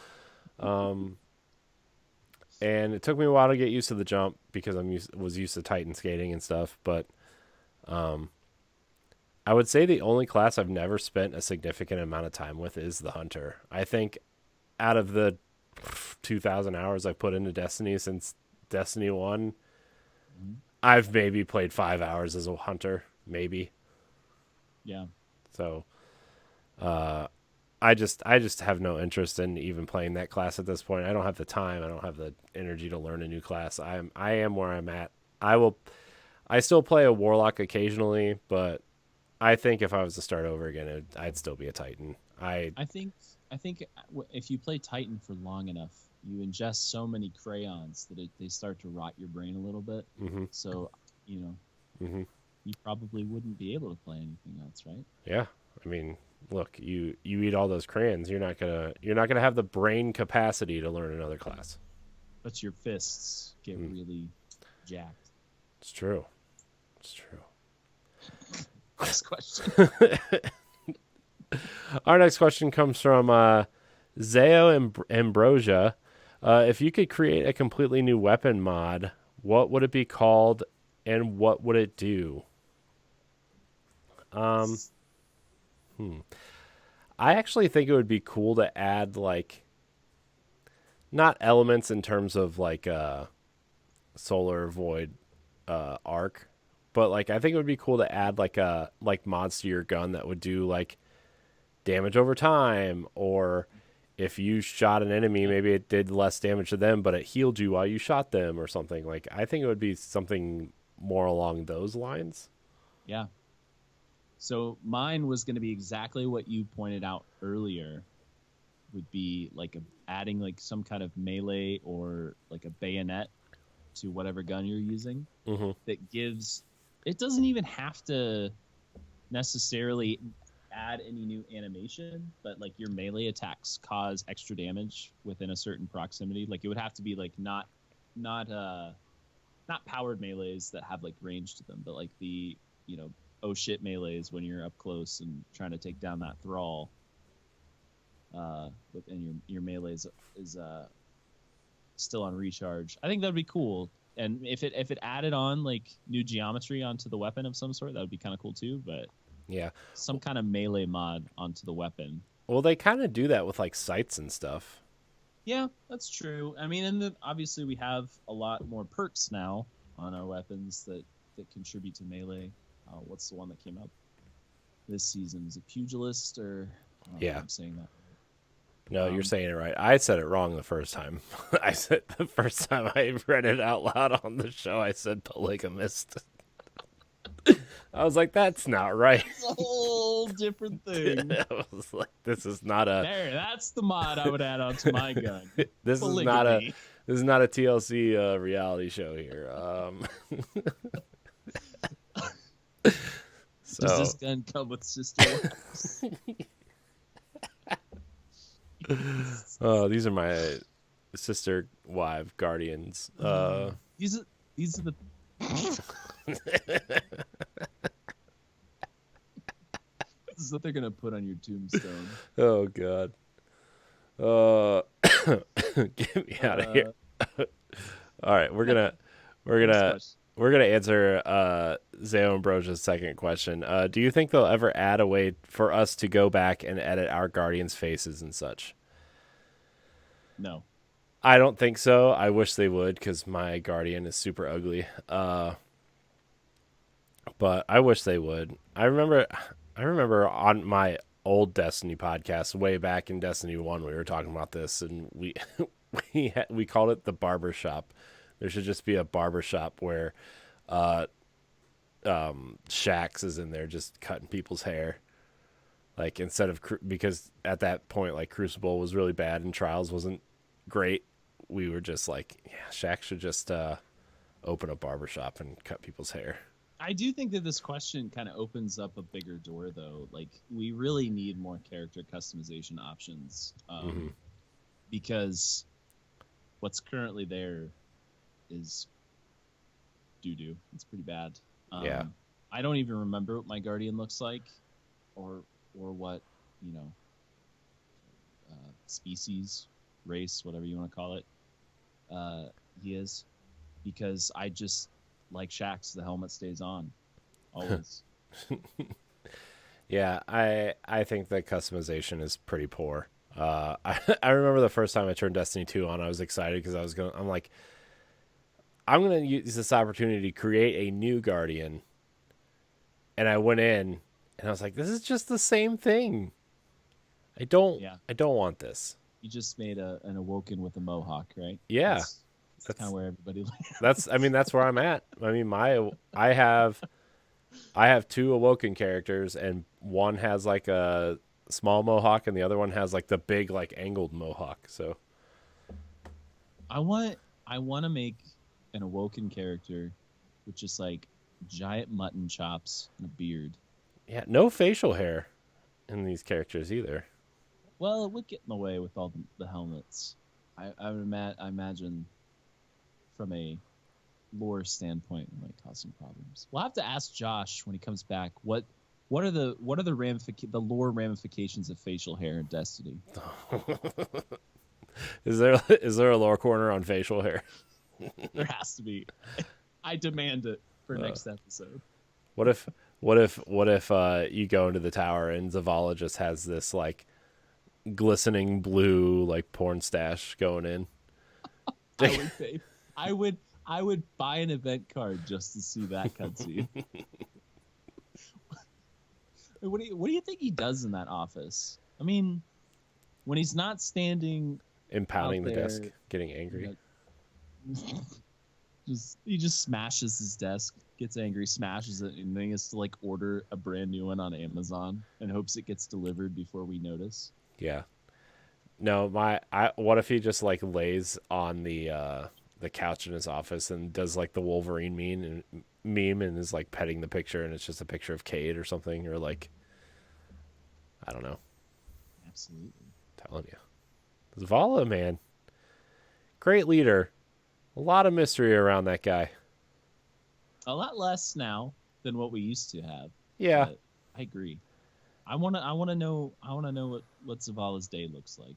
And it took me a while to get used to the jump because was used to Titan skating and stuff, but I would say the only class I've never spent a significant amount of time with is the Hunter. I think out of the 2,000 hours I've put into Destiny since Destiny 1, Mhm. I've maybe played 5 hours as a hunter, maybe. Yeah. So I just have no interest in even playing that class at this point. I don't have the time. I don't have the energy to learn a new class. I am where I'm at. I still play a warlock occasionally, but I think if I was to start over again, I'd still be a titan. I I think I think if you play Titan for long enough, you ingest so many crayons that they start to rot your brain a little bit. mhm So, you know, mhm you probably wouldn't be able to play anything else, right? yeah. I mean, look, you eat all those crayons, you're not gonna have the brain capacity to learn another class. But your fists get Mm, really jacked. it's true. It's true. Next question. Our next question comes from Zao Ambrosia. If you could create a completely new weapon mod, what would it be called, and what would it do? Um, hmm. I actually think it would be cool to add like not elements in terms of like solar void arc, but like I think it would be cool to add like mods to your gun that would do like damage over time, or if you shot an enemy, Yeah. maybe it did less damage to them, but it healed you while you shot them or something. Like I think it would be something more along those lines. Yeah. So mine was going to be exactly what you pointed out earlier. Would be like adding like some kind of melee or like a bayonet to whatever gun you're using Mm-hmm. that gives. It doesn't even have to necessarily add any new animation, but like your melee attacks cause extra damage within a certain proximity. Like it would have to be like not not powered melees that have like range to them, but like the oh shit melees when you're up close and trying to take down that thrall. Within your melee is still on recharge. I think that'd be cool. And if it added on like new geometry onto the weapon of some sort, that would be kind of cool too. But Yeah. some kind of melee mod onto the weapon. Well, they kind of do that with like sights and stuff. Yeah, that's true. I mean, and then obviously we have a lot more perks now on our weapons that contribute to melee. What's the one that came up this season? Is it Pugilist or? I don't know if Yeah. I'm saying that. No, you're saying it right. I said it wrong the first time. I said the first time I read it out loud on the show, I said polygamist. I was like, that's not right. It's a whole different thing. I was like, this is not a There, that's the mod I would add onto my gun. this is not a Polygamy. this is not a TLC reality show here. Does So this gun come with sister? these are my sister wife guardians. These are the. This is what they're gonna put on your tombstone. Oh god. Get me out of here. All right, we're Next gonna question. we're gonna answer Zao Ambrosia's second question. Do you think they'll ever add a way for us to go back and edit our guardians' faces and such? No. I don't think so. I wish they would, because my guardian is super ugly. But I wish they would. I remember on my old Destiny podcast way back in Destiny 1 we were talking about this, and we we called it the barber shop. There should just be a barber shop where Shaxx is in there just cutting people's hair. Like instead of because at that point like Crucible was really bad and Trials wasn't great, we were just like, yeah, Shaxx should just open a barber shop and cut people's hair. I do think that this question kind of opens up a bigger door, though. Like, we really need more character customization options because what's currently there is doo doo. It's pretty bad. Yeah. I don't even remember what my guardian looks like, or what species, race, whatever you want to call it, he is, because I just like Shaxx, the helmet stays on always. Yeah, I think the customization is pretty poor. I remember the first time I turned Destiny 2 on, I was excited because I'm like, I'm gonna use this opportunity to create a new Guardian, and I went in and I was like, this is just the same thing. Yeah, I don't want this. you just made an awoken with a mohawk, right? Yeah, That's kind that's of where everybody that's. I mean, that's where I'm at. I mean, I have two Awoken characters, and one has like a small mohawk, and the other one has like the big like angled mohawk. So I want I want to make an awoken character with just like giant mutton chops and a beard. yeah, no facial hair in these characters either. Well, it would get in the way with all the helmets. I imagine from a lore standpoint, it might cause some problems. We'll have to ask Josh when he comes back. What are the the lore ramifications of facial hair in Destiny? Is there a lore corner on facial hair? There has to be. I demand it for next episode. What if you go into the tower and Zavala just has this like glistening blue like porn stash going in? I would pay. I would buy an event card just to see that cutscene. What do you think he does in that office? I mean, when he's not standing Impounding out the there, desk, getting angry. He just smashes his desk, gets angry, smashes it, and then he has to like order a brand new one on Amazon and hopes it gets delivered before we notice. Yeah. No, what if he just like lays on the couch in his office and does like the Wolverine meme and is like petting the picture and it's just a picture of Cade or something, or like I don't know. Absolutely. I'm telling you. Zavala, man. Great leader. A lot of mystery around that guy. A lot less now than what we used to have. Yeah. But I agree. I want to know what Zavala's day looks like.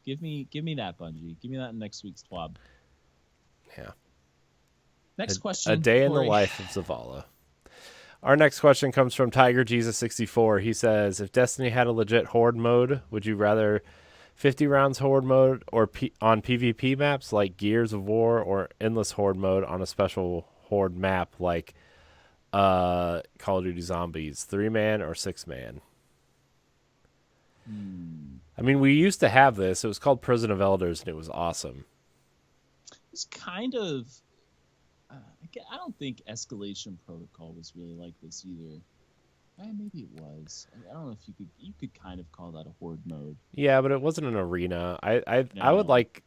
Give me that, Bungie. Give me that in next week's TWAB. Yeah. Next question. A day in the Corey. life of Zavala. Our next question comes from Tiger Jesus 64. He says, if Destiny had a legit horde mode, would you rather 50 rounds horde mode or on PvP maps like Gears of War, or endless horde mode on a special horde map like Call of Duty Zombies, 3-man or 6-man? I mean, we used to have this. It was called Prison of Elders, and it was awesome. It's kind of. I don't think Escalation Protocol was really like this either. Maybe it was. I don't know if you could kind of call that a horde mode. Yeah, but it wasn't an arena. I would like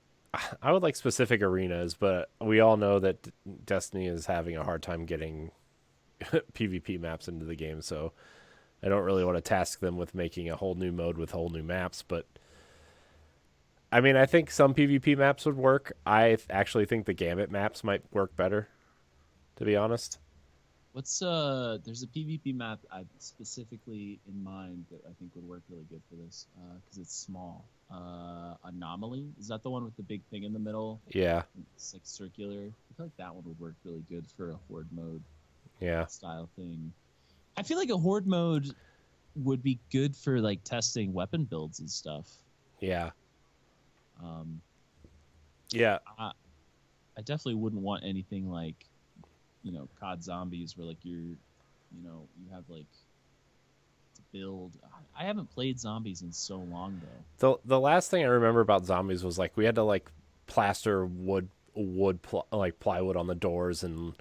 specific arenas, but we all know that Destiny is having a hard time getting PvP maps into the game, so I don't really want to task them with making a whole new mode with whole new maps. But I mean, I think some PvP maps would work. I actually think the Gambit maps might work better, to be honest. There's a PvP map I specifically in mind that I think would work really good for this because it's small. Anomaly, is that the one with the big thing in the middle? Yeah. It's like circular. I feel like that one would work really good for a horde mode. Yeah. Style thing. I feel like a horde mode would be good for like testing weapon builds and stuff. Yeah. I definitely wouldn't want anything like, COD Zombies where like you have like to build. I haven't played Zombies in so long though. The last thing I remember about Zombies was like we had to like plaster like plywood on the doors and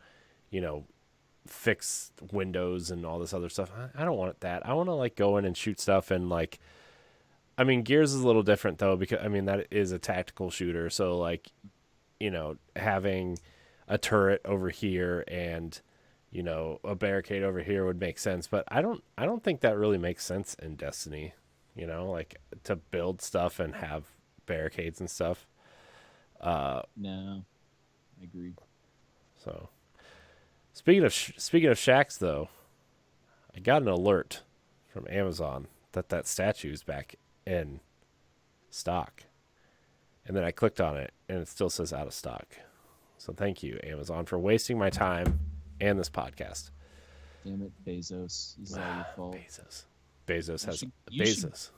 fix windows and all this other stuff. I don't want that. I want to like go in and shoot stuff and like. I mean, Gears is a little different though because I mean that is a tactical shooter, so like, having a turret over here and a barricade over here would make sense, but I don't think that really makes sense in Destiny, like to build stuff and have barricades and stuff. No, I agree. So speaking of Shaxx though, I got an alert from Amazon that statue is back in stock, and then I clicked on it and it still says out of stock. So thank you, Amazon, for wasting my time and this podcast. Damn it, Bezos. This is all your fault. Bezos has you Bezos.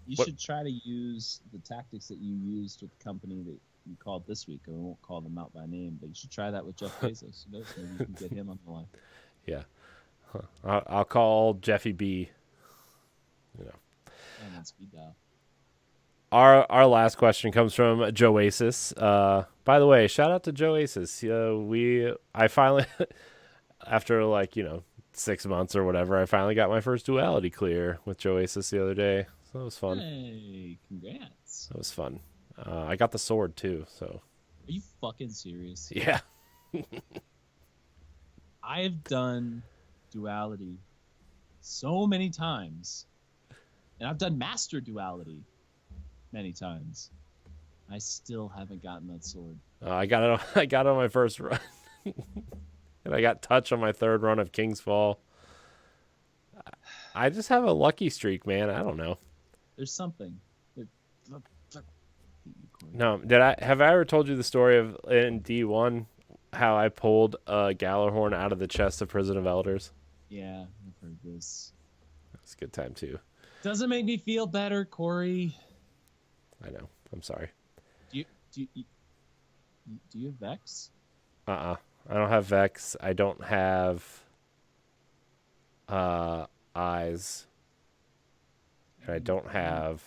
You What? should try to use the tactics that you used with the company that you called this week. I won't call them out by name, but you should try that with Jeff Bezos. Who knows? Maybe you can get him on the line. Yeah. Huh. I'll call Jeffy B. You know. And then speed dial. Our last question comes from Joasis. By the way, shout out to Joasis. I finally after 6 months or whatever, I finally got my first duality clear with Joasis the other day. So that was fun. Hey, congrats. That was fun. I got the sword too. So Are you fucking serious? yeah. I've done duality so many times, and I've done master duality many times. I still haven't gotten that sword. I got it. I got it on my first run, and I got touch on my third run of King's Fall. I just have a lucky streak, man. I don't know. There's something. No, have I ever told you the story of in D1 how I pulled a Gallarhorn out of the chest of Prison of Elders? Yeah, I've heard this. It's a good time too. Doesn't make me feel better, Corey. I know. I'm sorry. Do you have Vex? I don't have Vex. I don't have Eyes. And I don't have.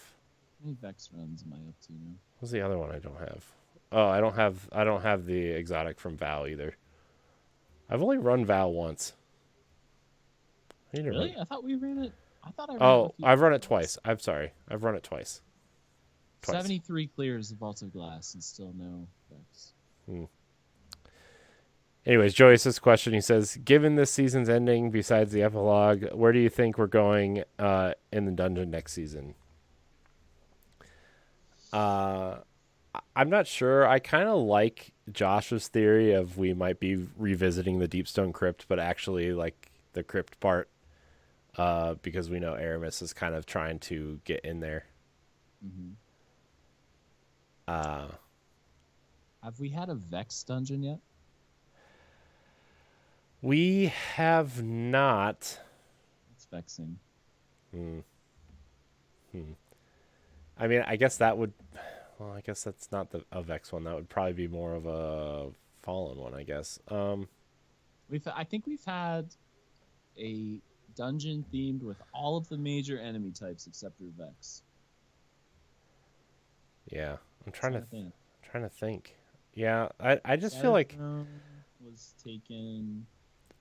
How many Vex runs am I up to now? What's the other one I don't have? Oh, I don't have the exotic from Val either. I've only run Val once. Really? I thought we ran it. I thought I ran Oh, it with you. I've run it twice. I'm sorry. I've run it twice. 73 clears the Vault of Glass and still no Vex. Anyways, Joyce's question, he says, given this season's ending, besides the epilogue, where do you think we're going in the dungeon next season? I'm not sure. I kind of like Josh's theory of we might be revisiting the Deepstone Crypt, but actually like the crypt part, because we know Aramis is kind of trying to get in there. Mm-hmm. Have we had a Vex dungeon yet? We have not. It's vexing. I mean, I guess that would. Well, I guess that's not a Vex one. That would probably be more of a Fallen one, I guess. I think we've had a dungeon themed with all of the major enemy types except for Vex. Yeah, I'm trying to think. Yeah, I just feel like was taken.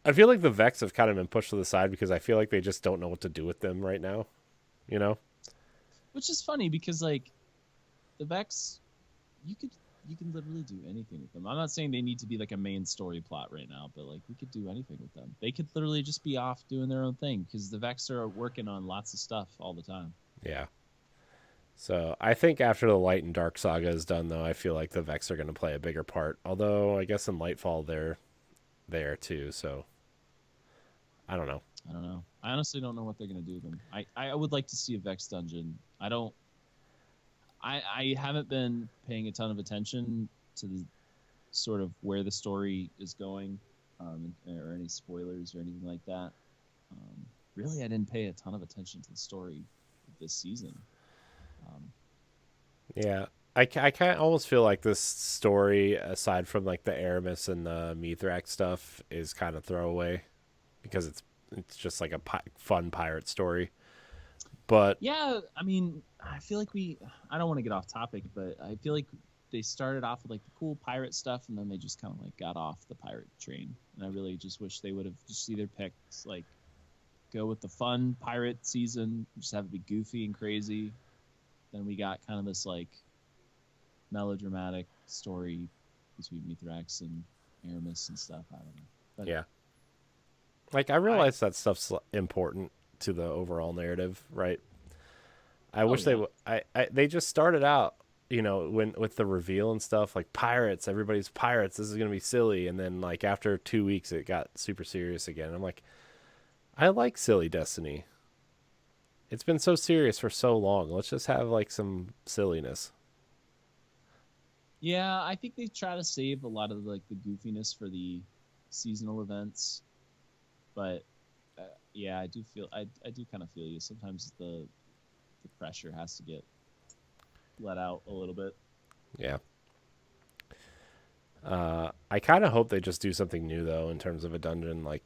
I feel like the Vex have kind of been pushed to the side because I feel like they just don't know what to do with them right now. You know? Which is funny because like the Vex, you can literally do anything with them. I'm not saying they need to be like a main story plot right now, but like we could do anything with them. They could literally just be off doing their own thing because the Vex are working on lots of stuff all the time. Yeah. So I think after the Light and Dark saga is done, though, I feel like the Vex are going to play a bigger part. Although I guess in Lightfall they're there too. So I don't know. I honestly don't know what they're going to do with them. I would like to see a Vex dungeon. I haven't been paying a ton of attention to the sort of where the story is going, or any spoilers or anything like that. Really, I didn't pay a ton of attention to the story this season. Yeah, I kind of almost feel like this story, aside from like the Aramis and the Mithrak stuff, is kind of throwaway because it's just like a fun pirate story. But yeah, I mean, I feel like I don't want to get off topic, but I feel like they started off with like the cool pirate stuff, and then they just kind of like got off the pirate train. And I really just wish they would have just either picked like go with the fun pirate season, just have it be goofy and crazy. Then we got kind of this like melodramatic story between Mithrax and Aramis and stuff. I don't know. But yeah, like I realize that stuff's important to the overall narrative, right? I wish they just started out, with the reveal and stuff, like pirates, everybody's pirates, this is gonna be silly, and then like after 2 weeks it got super serious again. I'm like, I like silly Destiny. It's been so serious for so long. Let's just have like some silliness. Yeah, I think they try to save a lot of like the goofiness for the seasonal events, but yeah, I do kind of feel you. Sometimes the the pressure has to get let out a little bit. Yeah. I kind of hope they just do something new though in terms of a dungeon. Like,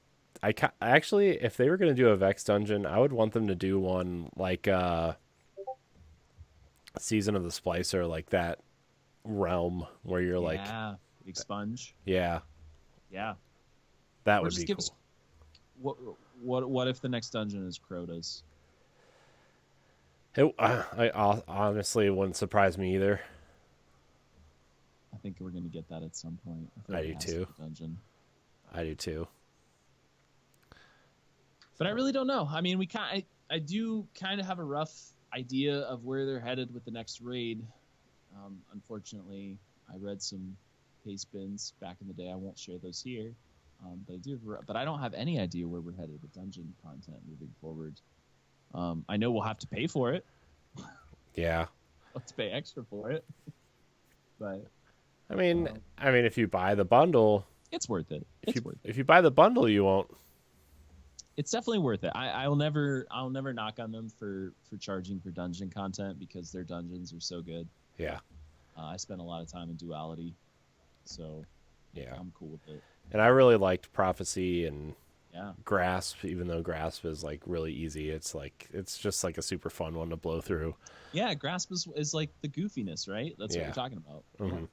actually, if they were gonna do a Vex dungeon, I would want them to do one like Season of the Splicer, like that realm where you're like, Yeah, big sponge. yeah, Yeah, that or would just be give cool. us what if the next dungeon is Crota's? Honestly, it wouldn't surprise me either. I think we're gonna get that at some point. I feel I like do it has to too. be a dungeon, I do too. but I really don't know. I mean, I do kind of have a rough idea of where they're headed with the next raid. Unfortunately, I read some paste bins back in the day. I won't share those here, but I do. But I don't have any idea where we're headed with dungeon content moving forward. I know we'll have to pay for it. Yeah. Let's pay extra for it, but I mean, if you buy the bundle, it's worth it. if you buy the bundle, you won't. It's definitely worth it. I'll never knock on them for charging for dungeon content because their dungeons are so good. Yeah. I spent a lot of time in Duality, so Yeah. I'm cool with it. And I really liked Prophecy and Yeah, Grasp, even though Grasp is like really easy. It's just like a super fun one to blow through. yeah. Grasp is like the goofiness, right? That's what we're talking about. Mm-hmm.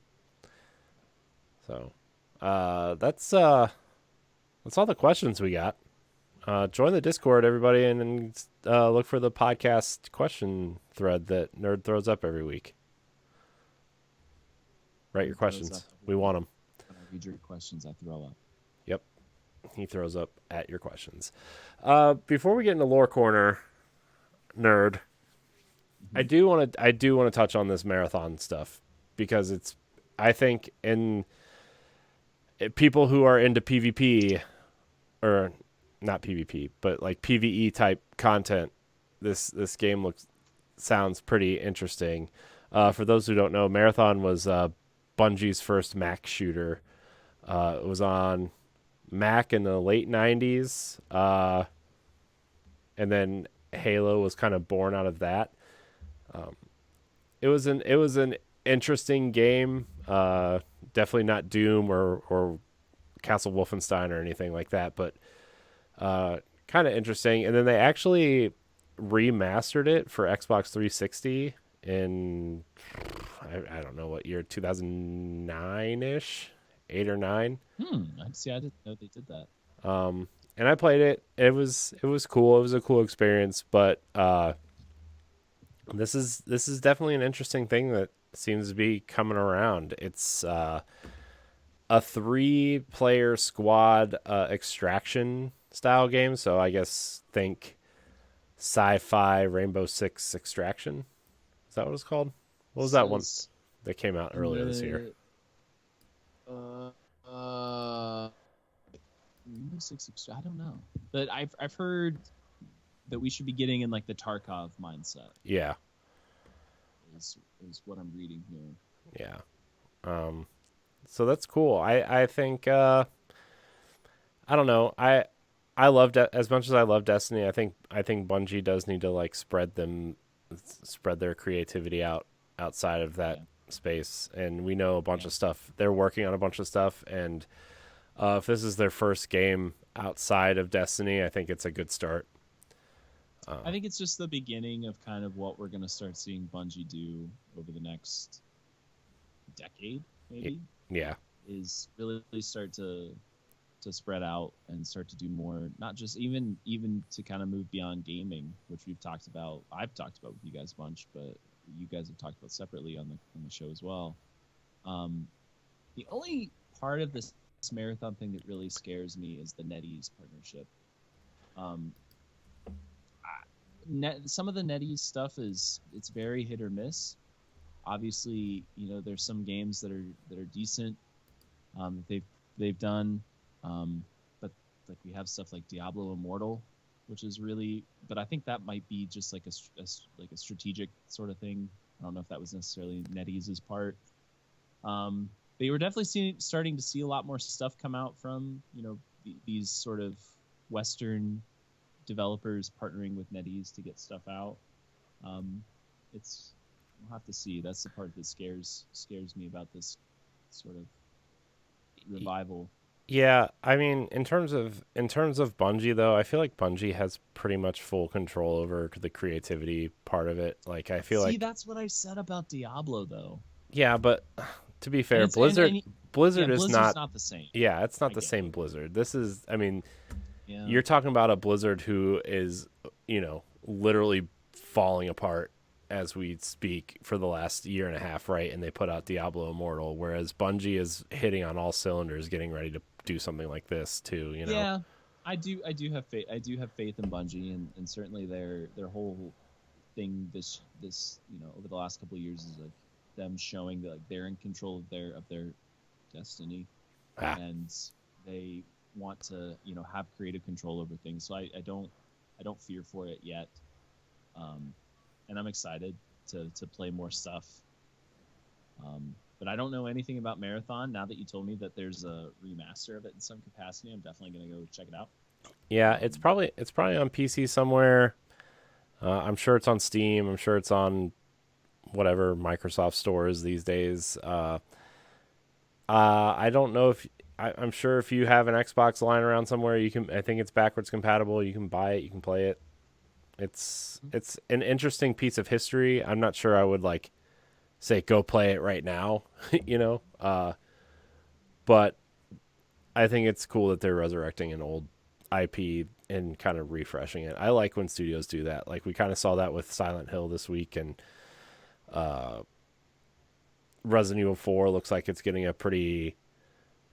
So, that's all the questions we got. Join the Discord, everybody, and look for the podcast question thread that Nerd throws up every week. Write your questions. We want them. When I read your questions, I throw up. Yep. He throws up at your questions. Before we get into Lore Corner, Nerd, I do want to touch on this marathon stuff because I think people who are into PvP, or not PvP, but like PvE type content, this game sounds pretty interesting. For those who don't know, Marathon was Bungie's first Mac shooter. It was on Mac in the late 90s, and then Halo was kind of born out of that. It was an interesting game. Definitely not Doom or Castle Wolfenstein or anything like that, but kind of interesting. And then they actually remastered it for Xbox 360 in I don't know what year, 2009 ish, 8 or 9. I didn't know they did that. And I played it. It was cool. It was a cool experience, but this is definitely an interesting thing that seems to be coming around. It's a 3-player squad extraction style game. So I guess think sci-fi Rainbow Six Extraction. Is that what it's called? What was that one that came out earlier this year? Rainbow Six Extraction. I don't know, but I've heard that we should be getting in like the Tarkov mindset. Yeah. Is what I'm reading here. Yeah. So that's cool. I think I don't know. I loved it as much as I love Destiny. I think Bungie does need to like spread their creativity outside of that space. And we know a bunch of stuff. They're working on a bunch of stuff, and if this is their first game outside of Destiny, I think it's a good start. I think it's just the beginning of kind of what we're going to start seeing Bungie do over the next decade, maybe. Yeah. Is really start to spread out and start to do more, not just even to kind of move beyond gaming, which I've talked about with you guys a bunch, but you guys have talked about separately on the show as well. The only part of this marathon thing that really scares me is the NetEase partnership. Some of the NetEase stuff it's very hit or miss. Obviously, there's some games that are decent that they've done, but like we have stuff like Diablo Immortal, which is really, but I think that might be just like a strategic sort of thing. I don't know if that was necessarily NetEase's part. But you were definitely starting to see a lot more stuff come out from these sort of Western developers partnering with NetEase to get stuff out. Um, it's we'll have to see. That's the part that scares me about this sort of revival. Yeah, I mean, in terms of Bungie though, I feel like Bungie has pretty much full control over the creativity part of it. Like I feel See, like that's what I said about Diablo, though. yeah, but to be And fair, yeah, Blizzard is Blizzard's not not the same. yeah, it's not I the get same it. Blizzard. This is I mean, Yeah, you're talking about a Blizzard who is, literally falling apart as we speak for the last year and a half, right? And they put out Diablo Immortal, whereas Bungie is hitting on all cylinders, getting ready to do something like this too. yeah. I do have faith. I do have faith in Bungie, and certainly their whole thing this over the last couple of years is like them showing that like they're in control of their destiny, Ah, and they want to have creative control over things. So I don't fear for it yet, and I'm excited to play more stuff. But I don't know anything about Marathon. Now that you told me that there's a remaster of it in some capacity, I'm definitely gonna go check it out. yeah, it's Um, probably it's probably on PC somewhere. I'm sure it's on Steam. I'm sure it's on whatever Microsoft stores these days. I don't know if I'm sure if you have an Xbox lying around somewhere, you can. I think it's backwards compatible. You can buy it. You can play it. It's an interesting piece of history. I'm not sure I would like say go play it right now, you know. But I think it's cool that they're resurrecting an old IP and kind of refreshing it. I like when studios do that. Like we kind of saw that with Silent Hill this week, and Resident Evil 4 looks like it's getting a pretty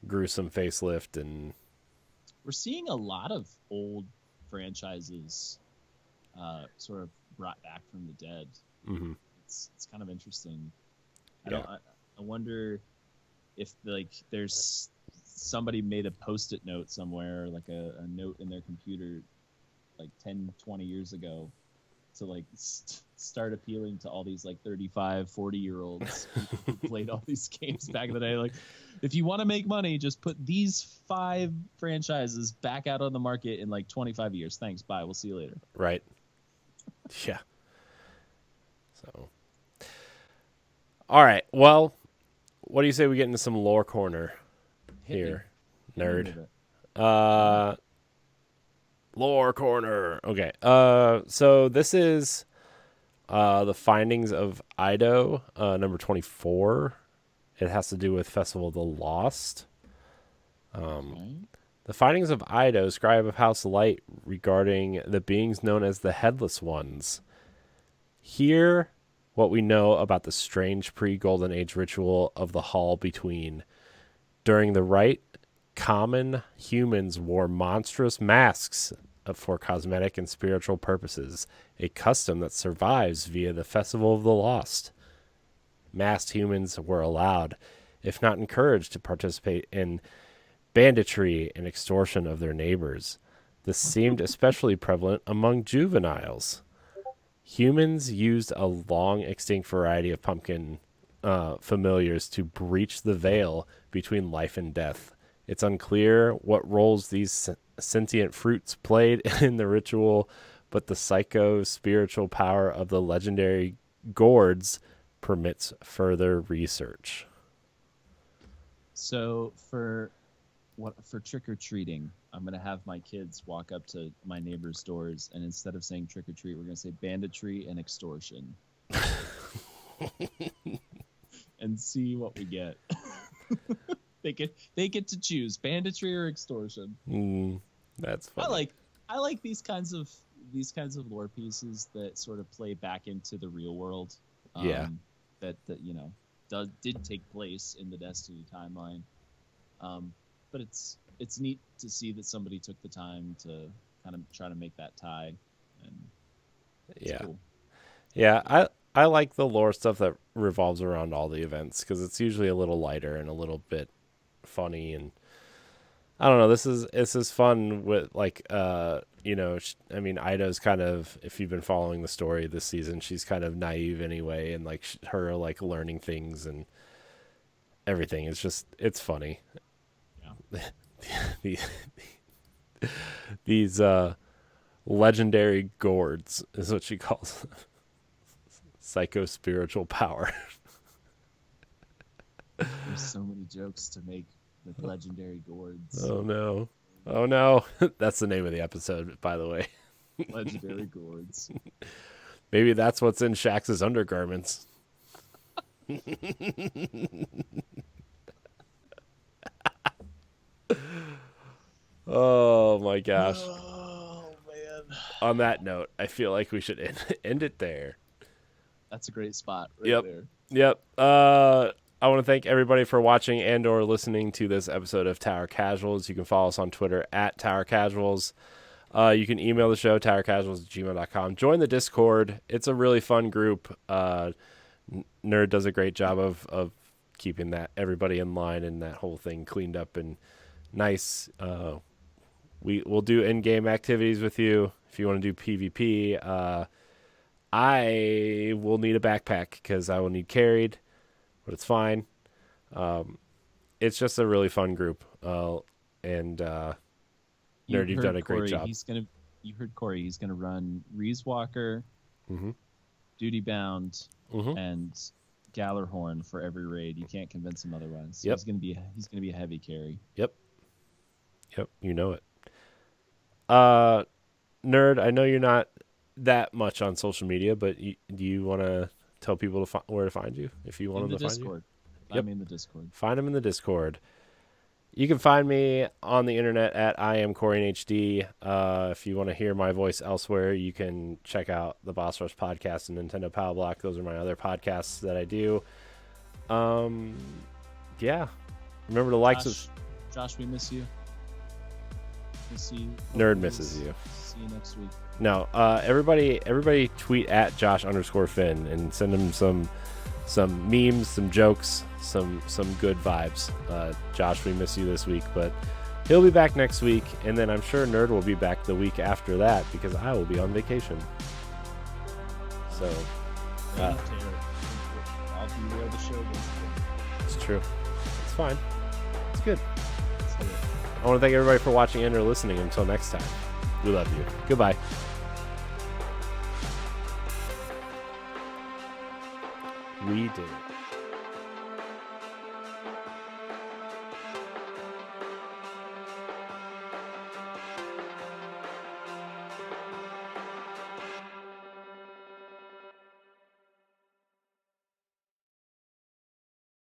gruesome facelift. And we're seeing a lot of old franchises sort of brought back from the dead. mhm, It's kind of interesting. I yeah, don't. I wonder if like there's somebody made a post-it note somewhere, like a note in their computer, like 10, 20 years ago, to like start appealing to all these like 35, 40-year olds who played all these games back in the day. Like, if you want to make money, just put these 5 franchises back out on the market in like 25 years. Thanks. Bye. We'll see you later. right, yeah. So, all right. Well, what do you say we get into some lore corner Hit me. here, Hit me nerd? with it. Uh, lore corner. Okay. So this is the findings of Ido, number 24. It has to do with Festival of the Lost. Okay. The findings of Ido, scribe of House Light, regarding the beings known as the Headless Ones. Here, what we know about the strange pre-Golden Age ritual of the Hall Between. During the rite, common humans wore monstrous masks for cosmetic and spiritual purposes, a custom that survives via the Festival of the Lost. Masked humans were allowed, if not encouraged, to participate in banditry and extortion of their neighbors. This seemed especially prevalent among juveniles. Humans used a long extinct variety of pumpkin familiars to breach the veil between life and death. It's unclear what roles these sentient fruits played in the ritual, but the psycho spiritual power of the legendary gourds permits further research. So for trick or treating, I'm gonna have my kids walk up to my neighbor's doors, and instead of saying trick or treat, we're gonna say banditry and extortion, and see what we get. They get to choose banditry or extortion. That's I funny. like I like these kinds of lore pieces that sort of play back into the real world. Yeah. Um, that did take place in the Destiny timeline. But it's neat to see that somebody took the time to kind of try to make that tie, and it's Yeah. cool. Yeah, I like the lore stuff that revolves around all the events because it's usually a little lighter and a little bit funny. And I don't know, this is fun with like I mean, Ida's kind of, if you've been following the story this season, she's kind of naive anyway, and like her like learning things and everything. It's funny. Yeah. The- These legendary gourds is what she calls them. Psycho-spiritual power. There's so many jokes to make with legendary gourds. Oh, no. Oh, no. That's the name of the episode, by the way. Legendary gourds. Maybe that's what's in Shaxx's undergarments. Oh, my gosh. Oh, man. On that note, I feel like we should end it there. That's a great spot right Yep. there. Yep. I want to thank everybody for watching and or listening to this episode of Tower Casuals. You can follow us on Twitter at Tower Casuals. You can email the show, towercasuals@gmail.com. Join the Discord. It's a really fun group. Nerd does a great job of keeping that everybody in line and that whole thing cleaned up and nice. We'll do in-game activities with you if you want to do PvP. I will need a backpack because I will need carried, but it's fine. It's just a really fun group. And Nerd, you've done a great job. You heard Corey. He's gonna run Reeswalker, Mm-hmm. Duty Bound, Mm-hmm. and Gallarhorn for every raid. You can't convince him otherwise. So Yep. He's gonna be a heavy carry. Yep, you know it. Nerd, I know you're not that much on social media, but do you want to tell people where to find you if you want them to find you? Discord. Yep. I'm in the Discord. Find them in the Discord. You can find me on the internet at I am Corey in HD. If you want to hear my voice elsewhere, you can check out the Boss Rush podcast and Nintendo Power Block. Those are my other podcasts that I do. Yeah. Remember to like. Josh, we miss you. Miss you. Nerd misses you. See you next week. No. Everybody tweet at Josh_Finn and send him some memes, some jokes, some good vibes. Josh, we miss you this week, but he'll be back next week, and then I'm sure Nerd will be back the week after that because I will be on vacation. So I'll be where the show was. it's true. It's fine. It's good. I want to thank everybody for watching and or listening. Until next time, we love you. Goodbye. We did it.